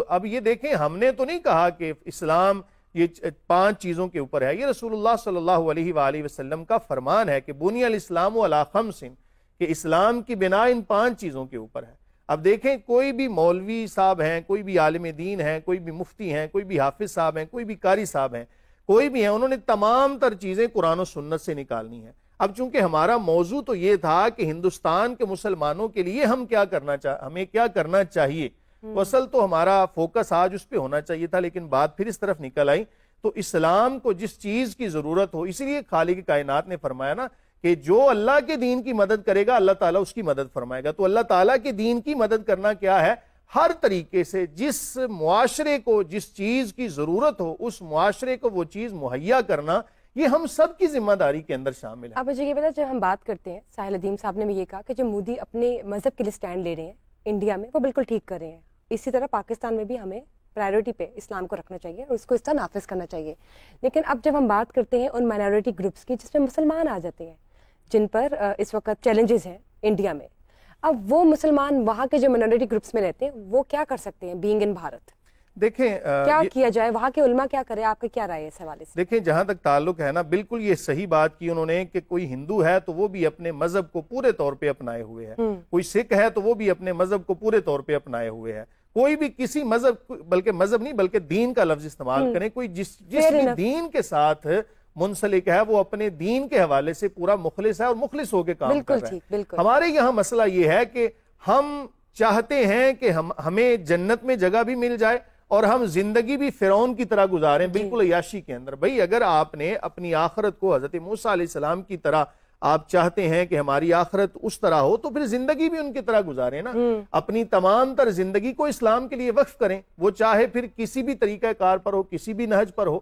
اب یہ دیکھیں ہم نے تو نہیں کہا کہ اسلام یہ 5 چیزوں کے اوپر ہے، یہ رسول اللہ صلی اللہ علیہ وآلہ وسلم کا فرمان ہے کہ بنی الاسلام علی 5، کہ اسلام کی بنا ان 5 چیزوں کے اوپر ہے۔ اب دیکھیں کوئی بھی مولوی صاحب ہیں، کوئی بھی عالم دین ہیں، کوئی بھی مفتی ہیں، کوئی بھی حافظ صاحب ہیں، کوئی بھی قاری صاحب ہیں، کوئی بھی ہیں، انہوں نے تمام تر چیزیں قرآن و سنت سے نکالنی ہیں۔ اب چونکہ ہمارا موضوع تو یہ تھا کہ ہندوستان کے مسلمانوں کے لیے ہمیں کیا کرنا چاہیے، اصل تو ہمارا فوکس آج اس پہ ہونا چاہیے تھا، لیکن بات پھر اس طرف نکل آئی۔ تو اسلام کو جس چیز کی ضرورت ہو، اسی لیے خالق کائنات نے فرمایا نا کہ جو اللہ کے دین کی مدد کرے گا اللہ تعالیٰ اس کی مدد فرمائے گا۔ تو اللہ تعالیٰ کے دین کی مدد کرنا کیا ہے؟ ہر طریقے سے جس معاشرے کو جس چیز کی ضرورت ہو اس معاشرے کو وہ چیز مہیا کرنا، یہ ہم سب کی ذمہ داری کے اندر شامل ہے۔ اب مجھے یہ بتا، جب ہم بات کرتے ہیں ساحل ادیم صاحب نے بھی یہ کہا کہ جو مودی اپنے مذہب کے لیے سٹینڈ لے رہے ہیں انڈیا میں وہ بالکل ٹھیک کر رہے ہیں، اسی طرح پاکستان میں بھی ہمیں پرائیورٹی پہ اسلام کو رکھنا چاہیے اور اس کو اس طرح نافذ کرنا چاہیے۔ لیکن اب جب ہم بات کرتے ہیں ان مائنورٹی گروپس کی جس میں مسلمان آ جاتے ہیں، جن پر اس وقت چیلنجز ہیں انڈیا میں، اب وہ مسلمان وہاں کے جو مائنورٹی گروپس میں رہتے ہیں وہ کیا کر سکتے ہیں بینگ ان بھارت؟ دیکھیں کیا کیا جائے، وہاں کے علماء کیا کرے، آپ کا کیا رائے ہے اس حوالے سے؟ دیکھیں جہاں تک تعلق ہے نا، بالکل یہ صحیح بات کی انہوں نے کہ کوئی ہندو ہے تو وہ بھی اپنے مذہب کو پورے طور پہ اپنائے ہوئے ہے، کوئی سکھ ہے تو وہ بھی اپنے مذہب کو پورے طور پہ اپنائے ہوئے ہے، کوئی بھی کسی مذہب، بلکہ مذہب نہیں بلکہ دین کا لفظ استعمال کریں، کوئی جس بھی دین کے ساتھ منسلک ہے وہ اپنے دین کے حوالے سے پورا مخلص ہے اور مخلص ہو کے کام کر رہا ہے. بالکل. ہمارے یہاں مسئلہ یہ ہے کہ ہم چاہتے ہیں کہ ہمیں جنت میں جگہ بھی مل جائے اور ہم زندگی بھی فرعون کی طرح گزاریں, بالکل عیاشی کے اندر. بھئی اگر آپ نے اپنی آخرت کو حضرت موسیٰ علیہ السلام کی طرح آپ چاہتے ہیں کہ ہماری آخرت اس طرح ہو تو پھر زندگی بھی ان کی طرح گزاریں نا. اپنی تمام تر زندگی کو اسلام کے لیے وقف کریں, وہ چاہے پھر کسی بھی طریقہ کار پر ہو, کسی بھی نہج پر ہو.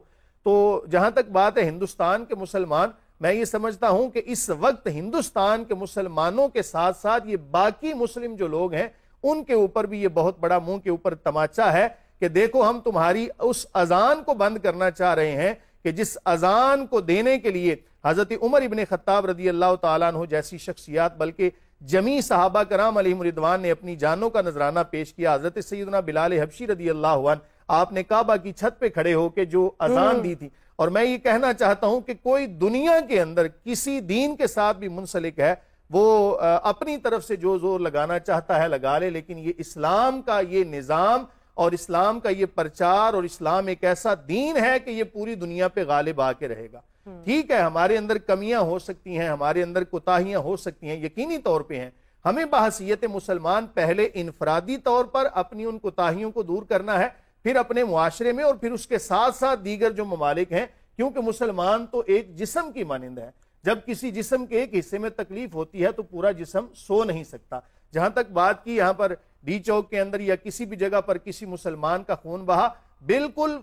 تو جہاں تک بات ہے ہندوستان کے مسلمان, میں یہ سمجھتا ہوں کہ اس وقت ہندوستان کے مسلمانوں کے ساتھ ساتھ یہ باقی مسلم جو لوگ ہیں ان کے اوپر بھی یہ بہت بڑا منہ کے اوپر تماچا ہے کہ دیکھو ہم تمہاری اس اذان کو بند کرنا چاہ رہے ہیں کہ جس اذان کو دینے کے لیے حضرت عمر ابن خطاب رضی اللہ تعالیٰ عنہ جیسی شخصیات بلکہ جمیع صحابہ کرام علیہم رضوان نے اپنی جانوں کا نذرانہ پیش کیا. حضرت سیدنا بلال حبشی رضی اللہ عنہ آپ نے کعبہ کی چھت پہ کھڑے ہو کے جو اذان دی تھی. اور میں یہ کہنا چاہتا ہوں کہ کوئی دنیا کے اندر کسی دین کے ساتھ بھی منسلک ہے وہ اپنی طرف سے جو زور لگانا چاہتا ہے لگا لے, لیکن یہ اسلام کا یہ نظام اور اسلام کا یہ پرچار اور اسلام ایک ایسا دین ہے کہ یہ پوری دنیا پہ غالب آ کے رہے گا. ٹھیک ہے ہمارے اندر کمیاں ہو سکتی ہیں, ہمارے اندر کوتاہیاں ہو سکتی ہیں, یقینی طور پہ ہیں. ہمیں بحیثیت مسلمان پہلے انفرادی طور پر اپنی ان کوتاہیوں کو دور کرنا ہے, پھر اپنے معاشرے میں اور پھر اس کے ساتھ ساتھ دیگر جو ممالک ہیں, کیونکہ مسلمان تو ایک جسم کی مانند ہے. جب کسی جسم کے ایک حصے میں تکلیف ہوتی ہے تو پورا جسم سو نہیں سکتا. جہاں تک بات کی یہاں پر ڈی چوک کے اندر یا کسی بھی جگہ پر کسی مسلمان کا خون بہا, بالکل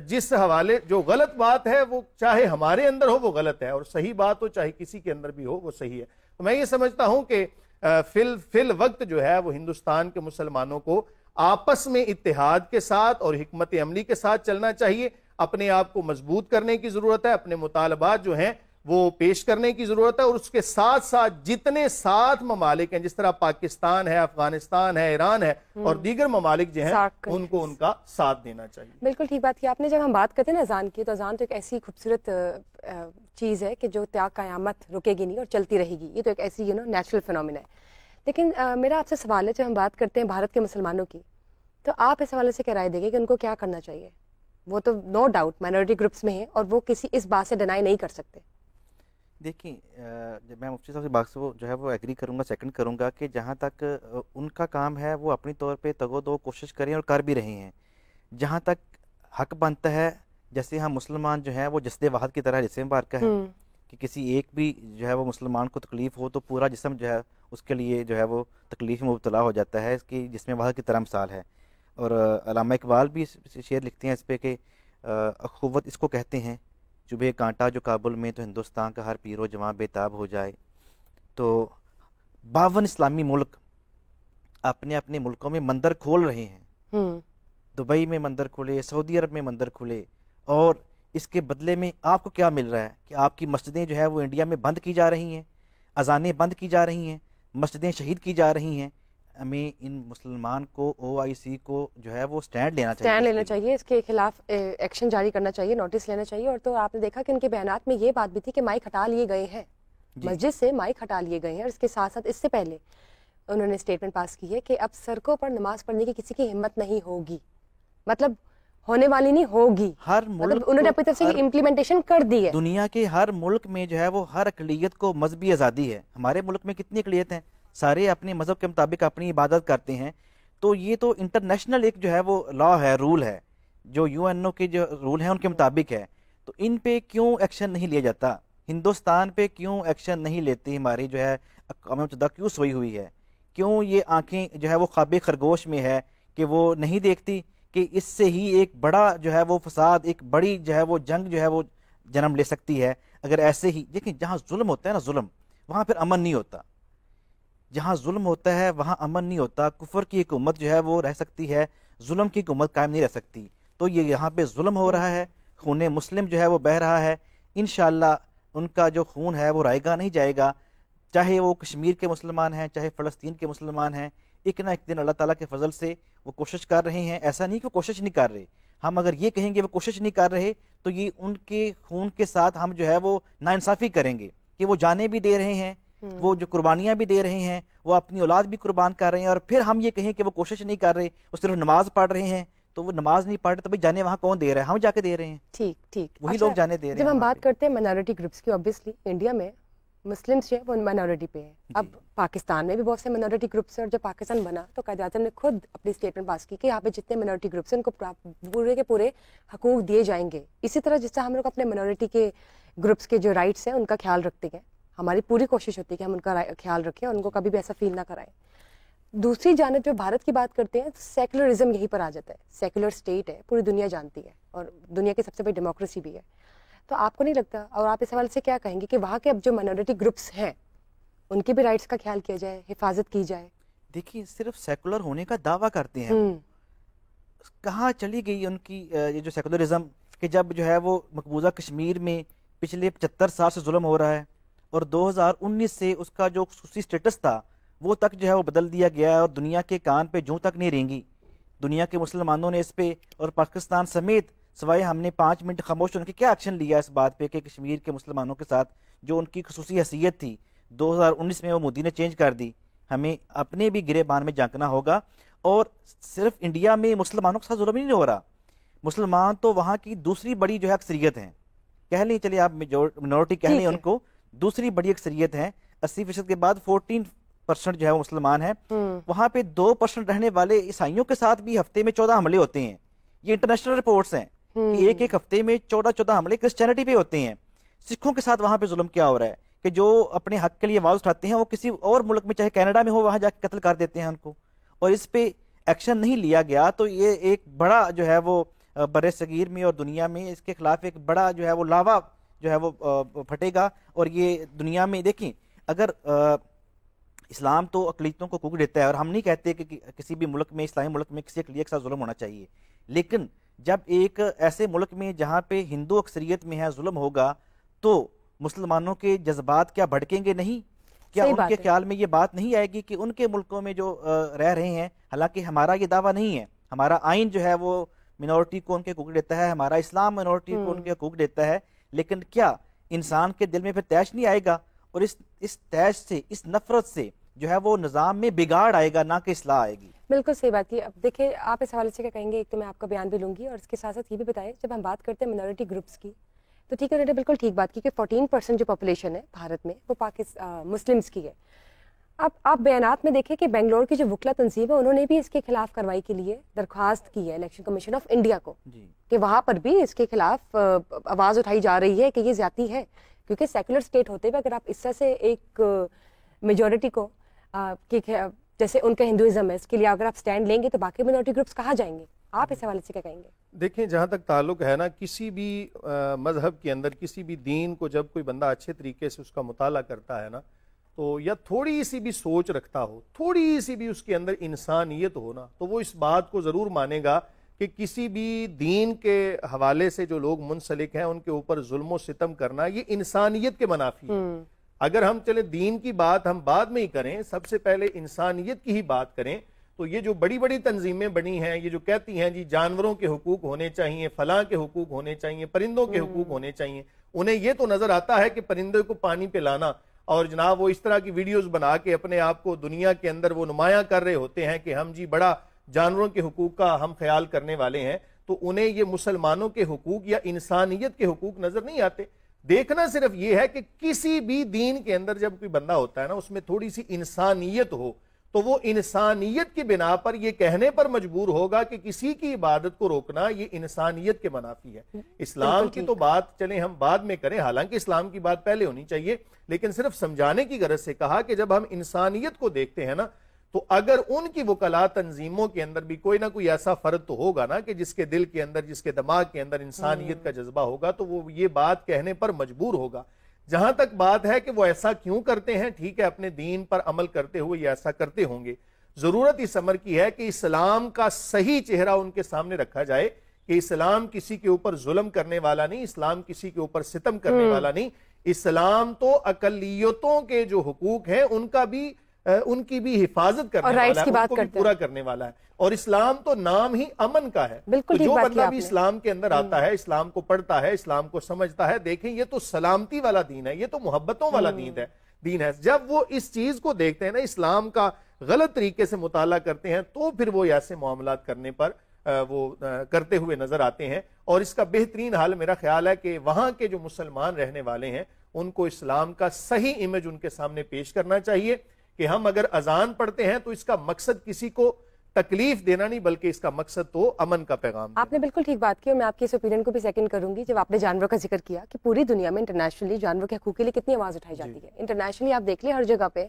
جس حوالے جو غلط بات ہے وہ چاہے ہمارے اندر ہو وہ غلط ہے, اور صحیح بات ہو چاہے کسی کے اندر بھی ہو وہ صحیح ہے. تو میں یہ سمجھتا ہوں کہ فی الوقت جو ہے وہ ہندوستان کے مسلمانوں کو آپس میں اتحاد کے ساتھ اور حکمت عملی کے ساتھ چلنا چاہیے. اپنے آپ کو مضبوط کرنے کی ضرورت ہے, اپنے مطالبات جو ہیں وہ پیش کرنے کی ضرورت ہے, اور اس کے ساتھ ساتھ جتنے ساتھ ممالک ہیں جس طرح پاکستان ہے, افغانستان ہے, ایران ہے اور دیگر ممالک جو ہیں ان کو ان کا ساتھ دینا چاہیے. بالکل ٹھیک بات کی آپ نے. جب ہم بات کرتے ہیں نا اذان کی, تو اذان تو ایک ایسی خوبصورت چیز ہے کہ جو تا قیامت رکے گی نہیں اور چلتی رہے گی. یہ تو ایک ایسی نیچرل فینومینا ہے. لیکن میرا آپ سے سوال ہے, جب ہم بات کرتے ہیں بھارت کے مسلمانوں کی, تو آپ اس حوالے سے کیا رائے دیں گے کہ ان کو کیا کرنا چاہیے؟ وہ تو نو ڈاؤٹ مائنورٹی گروپس میں ہیں اور وہ کسی اس بات سے ڈینائی نہیں کر سکتے. دیکھیں جب میں مفتی صاحب کی بات سے وہ جو ہے وہ ایگری کروں گا, سیکنڈ کروں گا کہ جہاں تک ان کا کام ہے وہ اپنی طور پہ تگ و دو کوشش کریں اور کر بھی رہے ہیں. جہاں تک حق بنتا ہے, جیسے ہم مسلمان جو ہیں وہ جسد واحد کی طرح جسم بار کا ہے کہ کسی ایک بھی جو ہے وہ مسلمان کو تکلیف ہو تو پورا جسم جو ہے اس کے لیے جو ہے وہ تکلیف میں مبتلا ہو جاتا ہے. اس کی جسم واحد کی طرح مثال ہے. اور علامہ اقبال بھی شعر لکھتے ہیں اس پہ کہ اخوت اس کو کہتے ہیں, چبھے کانٹا جو کابل میں تو ہندوستان کا ہر پیر و جوان بے تاب ہو جائے. تو 52 اسلامی ملک اپنے اپنے ملکوں میں مندر کھول رہے ہیں. دبئی میں مندر کھلے, سعودی عرب میں مندر کھلے, اور اس کے بدلے میں آپ کو کیا مل رہا ہے کہ آپ کی مسجدیں جو ہے وہ انڈیا میں بند کی جا رہی ہیں, اذانیں بند کی جا رہی ہیں, مسجدیں شہید کی جا رہی ہیں. ہمیں ان مسلمان کو OIC کو جو ہے وہ سٹینڈ لینا چاہیے, اس کے خلاف ایکشن جاری کرنا چاہیے, نوٹس لینا چاہیے. اور تو آپ نے دیکھا کہ ان کے بیانات میں یہ بات بھی تھی کہ مائک ہٹا لیے گئے ہیں, مسجد سے مائک ہٹا لیے گئے ہیں. اور اس کے ساتھ ساتھ اس سے پہلے انہوں نے اسٹیٹمنٹ پاس کی ہے کہ اب سڑکوں پر نماز پڑھنے کی کسی کی ہمت نہیں ہوگی, مطلب ہونے والی نہیں ہوگی. ہر ملک انہوں نے اپنی طرف سے امپلیمنٹیشن کر دی ہے. دنیا کے ہر ملک میں جو ہے وہ ہر اقلیت کو مذہبی آزادی ہے. ہمارے ملک میں کتنی اقلیت ہیں, سارے اپنے مذہب کے مطابق اپنی عبادت کرتے ہیں. تو یہ تو انٹرنیشنل ایک جو ہے وہ لا ہے, رول ہے, جو UNO کے جو رول ہیں ان کے مطابق ہے. تو ان پہ کیوں ایکشن نہیں لیا جاتا؟ ہندوستان پہ کیوں ایکشن نہیں لیتی ہماری جو ہے اقوام متحدہ کیوں سوئی ہوئی ہے؟ کیوں یہ آنکھیں جو ہے وہ خواب خرگوش میں ہے کہ وہ نہیں دیکھتی کہ اس سے ہی ایک بڑا جو ہے وہ فساد, ایک بڑی جو ہے وہ جنگ جو ہے وہ جنم لے سکتی ہے اگر ایسے ہی. دیکھیں جہاں ظلم ہوتا ہے نا, ظلم, وہاں پھر امن نہیں ہوتا. جہاں ظلم ہوتا ہے وہاں امن نہیں ہوتا. کفر کی حکومت جو ہے وہ رہ سکتی ہے, ظلم کی حکومت قائم نہیں رہ سکتی. تو یہ یہاں پہ ظلم ہو رہا ہے, خون مسلم جو ہے وہ بہہ رہا ہے. انشاءاللہ ان کا جو خون ہے وہ رائے گا نہیں جائے گا, چاہے وہ کشمیر کے مسلمان ہیں چاہے فلسطین کے مسلمان ہیں. ایک نہ ایک دن اللہ تعالیٰ کے فضل سے وہ کوشش کر رہے ہیں. ایسا نہیں کہ کوشش نہیں کر رہے, ہم اگر یہ کہیں گے وہ کوشش نہیں کر رہے تو یہ ان کے خون کے ساتھ ہم جو ہے وہ ناانصافی کریں گے کہ وہ جانیں بھی دے رہے ہیں, وہ جو قربانیاں بھی دے رہے ہیں, وہ اپنی اولاد بھی قربان کر رہے ہیں, اور پھر ہم یہ کہیں کہ وہ کوشش نہیں کر رہے, وہ صرف نماز پڑھ رہے ہیں, تو وہ نماز نہیں پڑھ رہے تو بھائی جانے وہاں کون دے رہا ہے؟ ہم جا کے دے رہے ہیں، ٹھیک ٹھیک. وہی لوگ جانے دے رہے ہیں. جب ہم بات کرتے ہیں مائنورٹی گروپس کی، اوبیسلی انڈیا میں مسلمس جو ہے وہ مائنورٹی پہ ہے. اب پاکستان میں بھی بہت سے مائنورٹی گروپس ہیں، اور جب پاکستان بنا تو قائد اعظم نے خود اپنی اسٹیٹمنٹ پاس کی کہ یہاں پہ جتنے مائنورٹی گروپس ہیں ان کو پورے کے پورے حقوق دیے جائیں گے. اسی طرح جس طرح ہم لوگ اپنے مائنورٹی کے گروپس کے جو رائٹس ہیں ان کا خیال رکھتے ہیں، ہماری پوری کوشش ہوتی ہے کہ ہم ان کا خیال رکھیں اور ان کو کبھی بھی ایسا فیل نہ کرائیں. دوسری جانب جو بھارت کی بات کرتے ہیں، سیکولرزم یہی پر آ جاتا ہے. سیکولر اسٹیٹ ہے، پوری دنیا جانتی ہے، اور دنیا کی سب سے بڑی ڈیموکریسی بھی ہے. تو آپ کو نہیں لگتا، اور آپ اس حوالے سے کیا کہیں گے کہ وہاں کے اب جو مائنورٹی گروپس ہیں ان کے بھی رائٹس کا خیال کیا جائے، حفاظت کی جائے؟ دیکھیے صرف سیکولر ہونے کا دعویٰ کرتے ہیں، کہاں چلی گئی ان کی یہ جو سیکولرزم، کہ جب جو ہے وہ مقبوضہ کشمیر میں پچھلے 75 سال سے ظلم ہو رہا ہے، اور 2019 سے اس کا جو خصوصی اسٹیٹس تھا وہ تک جو ہے وہ بدل دیا گیا ہے، اور دنیا کے کان پہ جوں تک نہیں رینگی. دنیا کے مسلمانوں نے اس پہ اور پاکستان سمیت، سوائے ہم نے 5 منٹ خاموش ہونے کے کیا ایکشن لیا اس بات پہ کہ کشمیر کے مسلمانوں کے ساتھ جو ان کی خصوصی حیثیت تھی 2019 میں وہ مودی نے چینج کر دی. ہمیں اپنے بھی گرے بان میں جھانکنا ہوگا. اور صرف انڈیا میں مسلمانوں کے ساتھ ظلم نہیں ہو رہا، مسلمان تو وہاں کی دوسری بڑی جو ہے اکثریت ہیں، کہہ لیں چلیے آپ منورٹی کہہ لیں ان کو، دوسری بڑی اکثریت ہیں. 80% کے بعد 14% جو ہے وہ مسلمان ہیں. وہاں پہ 2% رہنے والے عیسائیوں کے ساتھ بھی ہفتے میں 14 حملے ہوتے ہیں. یہ انٹرنیشنل رپورٹس ہیں کہ ایک ہفتے میں 14 حملے کرسچینٹی پہ ہوتے ہیں. سکھوں کے ساتھ وہاں پہ ظلم کیا ہو رہا ہے کہ جو اپنے حق کے لیے آواز اٹھاتے ہیں وہ کسی اور ملک میں چاہے کینیڈا میں ہو وہاں جا کے قتل کر دیتے ہیں ان کو، اور اس پہ ایکشن نہیں لیا گیا. تو یہ ایک بڑا جو ہے وہ بر صغیر میں اور دنیا میں اس کے خلاف ایک بڑا جو ہے وہ لاوا جو ہے وہ پھٹے گا. اور یہ دنیا میں دیکھیں، اگر اسلام تو اقلیتوں کو حقوق دیتا ہے، اور ہم نہیں کہتے کہ کسی بھی ملک میں، اسلامی ملک میں کسی اقلیت کے ساتھ ظلم ہونا چاہیے، لیکن جب ایک ایسے ملک میں جہاں پہ ہندو اکثریت میں ہے ظلم ہوگا تو مسلمانوں کے جذبات کیا بھڑکیں گے نہیں؟ کیا ان کے خیال میں یہ بات نہیں آئے گی کہ ان کے ملکوں میں جو رہ رہے ہیں، حالانکہ ہمارا یہ دعویٰ نہیں ہے، ہمارا آئین جو ہے وہ منورٹی کو ان کے حقوق دیتا ہے، ہمارا اسلام منورٹی کو ان کے حقوق دیتا ہے، لیکن کیا انسان کے دل میں پھر تیش نہیں آئے گا؟ اور اس تیش سے، اس نفرت سے جو ہے وہ نظام میں بگاڑ آئے گا، نہ کہ اصلاح آئے گی. بالکل صحیح بات کی. اب دیکھیں آپ اس حوالے سے کیا کہیں گے؟ ایک تو میں آپ کا بیان بھی لوں گی، اور اس کے ساتھ ساتھ یہ بھی بتائیں، جب ہم بات کرتے ہیں مائنورٹی گروپس کی تو ٹھیک ہے، انہوں نے بالکل ٹھیک بات کی کہ 14% جو پاپولیشن ہے بھارت میں وہ مسلمس کی ہے. اب آپ بیانات میں دیکھیں کہ بنگلور کی جو وکلا تنظیم ہے انہوں نے بھی اس کے خلاف کارروائی کے لیے درخواست کی ہے الیکشن کمیشن آف انڈیا کو، کہ وہاں پر بھی اس کے خلاف آواز اٹھائی جا رہی ہے کہ یہ زیادتی ہے. کیونکہ سیکولر اسٹیٹ ہوتے ہوئے اگر آپ اس طرح سے ایک میجورٹی کو جیسے ان کا ہندوازم ہے اس کے لیے اگر آپ سٹینڈ لیں گے تو باقی مائنورٹی گروپس کہاں جائیں گے؟ آپ اس حوالے سے کیا کہیں گے؟ دیکھیں جہاں تک تعلق ہے نا، کسی بھی مذہب کے اندر کسی بھی دین کو جب کوئی بندہ اچھے طریقے سے اس کا مطالعہ کرتا ہے نا، تو یا تھوڑی سی بھی سوچ رکھتا ہو، تھوڑی سی بھی اس کے اندر انسانیت ہو نا، تو وہ اس بات کو ضرور مانے گا کہ کسی بھی دین کے حوالے سے جو لوگ منسلک ہیں ان کے اوپر ظلم و ستم کرنا یہ انسانیت کے منافی ہے. اگر ہم چلے دین کی بات ہم بعد میں ہی کریں، سب سے پہلے انسانیت کی ہی بات کریں، تو یہ جو بڑی بڑی تنظیمیں بنی ہیں، یہ جو کہتی ہیں جی جانوروں کے حقوق ہونے چاہیے، فلاں کے حقوق ہونے چاہیے، پرندوں کے حقوق ہونے چاہیے، انہیں یہ تو نظر آتا ہے کہ پرندے کو پانی پلانا، اور جناب وہ اس طرح کی ویڈیوز بنا کے اپنے آپ کو دنیا کے اندر وہ نمایاں کر رہے ہوتے ہیں کہ ہم جی بڑا جانوروں کے حقوق کا ہم خیال کرنے والے ہیں. تو انہیں یہ مسلمانوں کے حقوق یا انسانیت کے حقوق نظر نہیں آتے. دیکھنا صرف یہ ہے کہ کسی بھی دین کے اندر جب کوئی بندہ ہوتا ہے نا، اس میں تھوڑی سی انسانیت ہو، تو وہ انسانیت کی بنا پر یہ کہنے پر مجبور ہوگا کہ کسی کی عبادت کو روکنا یہ انسانیت کے منافی ہے. اسلام کی تو بات چلیں ہم بعد میں کریں، حالانکہ اسلام کی بات پہلے ہونی چاہیے، لیکن صرف سمجھانے کی غرض سے کہا کہ جب ہم انسانیت کو دیکھتے ہیں نا، تو اگر ان کی وکلا تنظیموں کے اندر بھی کوئی نہ کوئی ایسا فرد تو ہوگا نا کہ جس کے دل کے اندر، جس کے دماغ کے اندر انسانیت کا جذبہ ہوگا، تو وہ یہ بات کہنے پر مجبور ہوگا. جہاں تک بات ہے کہ وہ ایسا کیوں کرتے ہیں، ٹھیک ہے اپنے دین پر عمل کرتے ہوئے یہ ایسا کرتے ہوں گے. ضرورت اس امر کی ہے کہ اسلام کا صحیح چہرہ ان کے سامنے رکھا جائے کہ اسلام کسی کے اوپر ظلم کرنے والا نہیں، اسلام کسی کے اوپر ستم کرنے والا نہیں. اسلام تو اقلیتوں کے جو حقوق ہیں ان کی بھی حفاظت کرنے والا ہے، ان کو بھی پورا کرنے والا ہے. اور اسلام تو نام ہی امن کا ہے. تو جو بندہ بھی اسلام کے اندر آتا ہے، اسلام کو پڑھتا ہے، اسلام کو سمجھتا ہے، دیکھیں یہ تو سلامتی والا دین ہے، یہ تو محبتوں والا دین ہے. جب وہ اس چیز کو دیکھتے ہیں نا، اسلام کا غلط طریقے سے مطالعہ کرتے ہیں، تو پھر وہ ایسے معاملات کرنے پر وہ کرتے ہوئے نظر آتے ہیں. اور اس کا بہترین حل میرا خیال ہے کہ وہاں کے جو مسلمان رہنے والے ہیں ان کو اسلام کا صحیح امیج ان کے سامنے پیش کرنا چاہیے کہ ہم اگر اذان پڑھتے ہیں تو اس کا مقصد کسی کو تکلیف دینا نہیں بلکہ اس کا مقصد تو امن کا پیغام دینا. آپ نے بالکل ٹھیک بات کی اور میں آپ کی اس اوپینین کو بھی سیکنڈ کروں گی. جب آپ نے جانوروں کا ذکر کیا کہ پوری دنیا میں انٹرنیشنلی جانوروں کے حقوق کے لیے کتنی آواز اٹھائی جاتی ہے, انٹرنیشنلی آپ دیکھ لیں ہر جگہ پہ,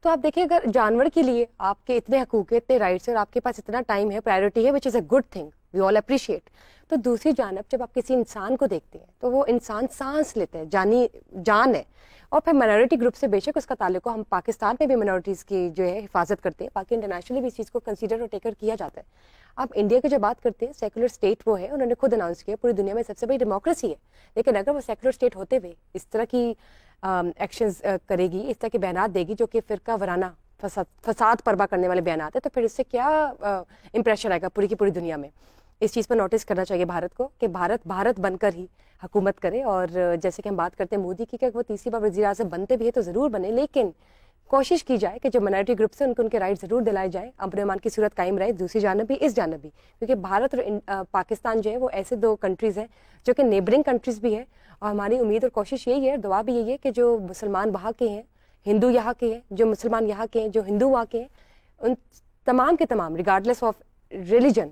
تو آپ دیکھیں اگر جانور کے لیے آپ کے اتنے حقوق ہیں, اتنے رائٹس ہیں اور آپ کے پاس اتنا ٹائم ہے, پرائیورٹی ہے, which is a good thing, we all appreciate, تو دوسری جانب جب آپ کسی انسان کو دیکھتے ہیں تو وہ انسان سانس لیتے ہیں, جان ہے. اور پھر مائنورٹی گروپ سے بے شک اس کا تعلق ہو, ہم پاکستان میں بھی مائنورٹیز کی جو ہے حفاظت کرتے ہیں, باقی انٹرنیشنلی بھی اس چیز کو کنسیڈر اور ٹیکر کیا جاتا ہے. آپ انڈیا کی جو بات کرتے ہیں, سیکولر اسٹیٹ وہ ہے, انہوں نے خود اناؤنس کیا پوری دنیا میں سب سے بڑی ڈیموکریسی ہے, لیکن اگر وہ سیکولر اسٹیٹ ہوتے ہوئے اس طرح کی ایکشنز کرے گی, اس طرح کے بیانات دے گی جو کہ فرقہ وارانہ فساد پربا کرنے والے بیانات ہیں, تو پھر اس سے کیا امپریشن آئے گا پوری کی پوری دنیا میں. اس چیز پر نوٹس کرنا چاہیے بھارت کو کہ بھارت بن کر ہی حکومت کرے. اور جیسے کہ ہم بات کرتے ہیں مودی کی کہ وہ تیسری بار وزیر اعظم بنتے بھی ہے تو ضرور بنے, لیکن کوشش کی جائے کہ جو مائنورٹی گروپس ہیں ان کے رائٹ ضرور دلائے جائیں, امن و امان کی صورت قائم رہے دوسری جانب بھی اس جانب بھی, کیونکہ بھارت اور پاکستان جو ہے وہ ایسے دو کنٹریز ہیں جو کہ نیبرنگ کنٹریز بھی ہے. اور ہماری امید اور کوشش یہی ہے, دعا بھی یہی ہے کہ جو مسلمان وہاں کے ہیں, ہندو یہاں کے ہیں, جو مسلمان یہاں کے ہیں, جو ہندو وہاں کے ہیں, ان تمام کے تمام ریگارڈلیس آف ریلیجن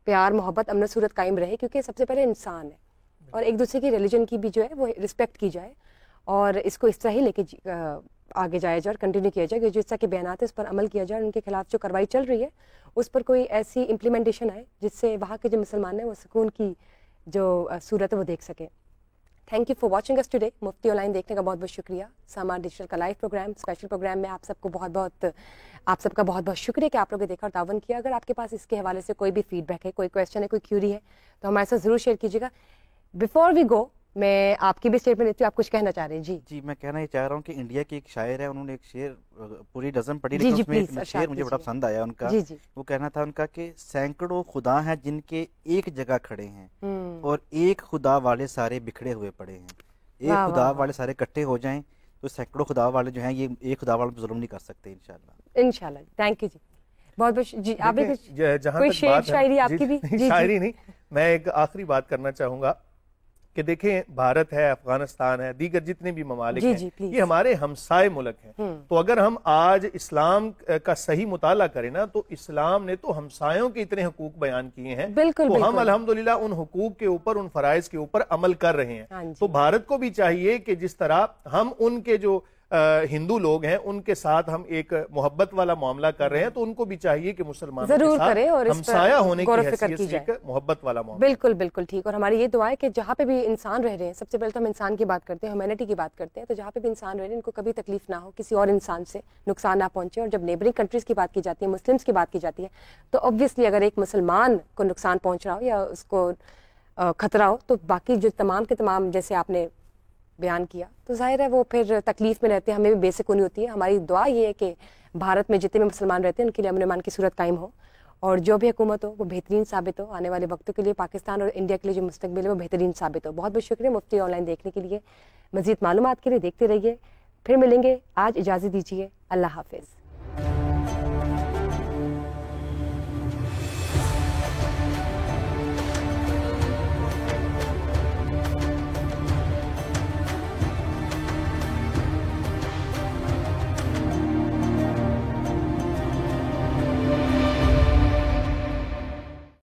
پیار محبت امن صورت قائم رہے, کیونکہ سب سے پہلے انسان ہے اور ایک دوسرے کی ریلیجن کی بھی جو ہے وہ رسپیکٹ کی جائے اور اس کو اس طرح ہی لے کے آگے جایا جائے اور کنٹینیو کیا جائے کہ جس طرح کے بیانات ہیں اس پر عمل کیا جائے اور ان کے خلاف جو کارروائی چل رہی ہے اس پر کوئی ایسی امپلیمنٹیشن آئے جس سے وہاں کے جو مسلمان ہیں وہ سکون کی جو صورت ہے وہ دیکھ سکیں. Thank you for watching us today. Mufti online دیکھنے کا بہت بہت شکریہ. ساما ڈیجیٹل کا لائیو پروگرام اسپیشل پروگرام میں آپ سب کا بہت بہت شکریہ کہ آپ لوگوں نے دیکھا اور تعاون کیا. اگر آپ کے پاس اس کے حوالے سے کوئی بھی فیڈ بیک ہے, کوئی کویشچن ہے, کوئی کیوری ہے تو ہمارے ساتھ ضرور شیئر کیجیے گا. بفور وی گو میں آپ کی بھی اسٹیٹمنٹ دیتی ہوں, آپ کچھ کہنا چاہ رہے ہیں؟ جی میں کہنا یہ چاہ رہا ہوں کہ انڈیا کے ایک شاعر ہے, انہوں نے ایک شعر پوری نظم پڑھی لیکن اس میں ایک شعر مجھے بڑا پسند آیا ان کا. وہ کہنا تھا ان کا کہ سینکڑوں خدا ہیں جن کے ایک جگہ کھڑے ہیں اور ایک خدا والے سارے بکھڑے ہوئے پڑے ہیں. ایک خدا والے سارے اکٹھے ہو جائیں تو سینکڑوں خدا والے جو ہیں یہ ایک خدا والے ظلم نہیں کر سکتے انشاءاللہ. تھینک یو جی, بہت بہت. جی آپ نے جہاں کوئی تک شاعری آپ کی بھی؟ شاعری نہیں, میں ایک آخری بات کرنا چاہوں گا کہ دیکھیں بھارت ہے, افغانستان ہے, دیگر جتنے بھی ممالک ہیں یہ ہمارے ہمسائے ملک ہیں. تو اگر ہم آج اسلام کا صحیح مطالعہ کریں نا تو اسلام نے تو ہمسایوں کے اتنے حقوق بیان کیے ہیں, تو ہم الحمدللہ ان حقوق کے اوپر, ان فرائض کے اوپر عمل کر رہے ہیں. تو بھارت کو بھی چاہیے کہ جس طرح ہم ان کے جو ہندو لوگ ہیں ان کے ساتھ ہم ایک محبت والا معاملہ کر رہے ہیں تو ان کو بھی چاہیے کہ مسلمانوں کے ساتھ ہمسایہ ہونے کی حیثیت سے ایک محبت والا معاملہ. بالکل بالکل ٹھیک. اور ہماری یہ دعا ہے کہ جہاں پہ بھی انسان رہ رہے ہیں, سب سے پہلے تو ہم انسان کی بات کرتے ہیں, ہیومینٹی کی بات کرتے ہیں, تو جہاں پہ بھی انسان رہ رہے ہیں ان کو کبھی تکلیف نہ ہو, کسی اور انسان سے نقصان نہ پہنچے. اور جب نیبرنگ کنٹریز کی بات کی جاتی ہے, مسلمس کی بات کی جاتی ہے, تو obviously اگر ایک مسلمان کو نقصان پہنچ رہا ہو یا اس کو خطرہ ہو تو باقی جو تمام کے تمام جیسے آپ نے بیان کیا تو ظاہر ہے وہ پھر تکلیف میں رہتے ہیں, ہمیں بھی بے سکونی ہوتی ہے. ہماری دعا یہ ہے کہ بھارت میں جتنے بھی مسلمان رہتے ہیں ان کے لیے امن و امان کی صورت قائم ہو اور جو بھی حکومت ہو وہ بہترین ثابت ہو, آنے والے وقتوں کے لیے پاکستان اور انڈیا کے لیے جو مستقبل ہے وہ بہترین ثابت ہو. بہت بہت شکریہ مفتی آن لائن دیکھنے کے لیے. مزید معلومات کے لیے دیکھتے رہیے. پھر ملیں گے, آج اجازت دیجیے, اللہ حافظ.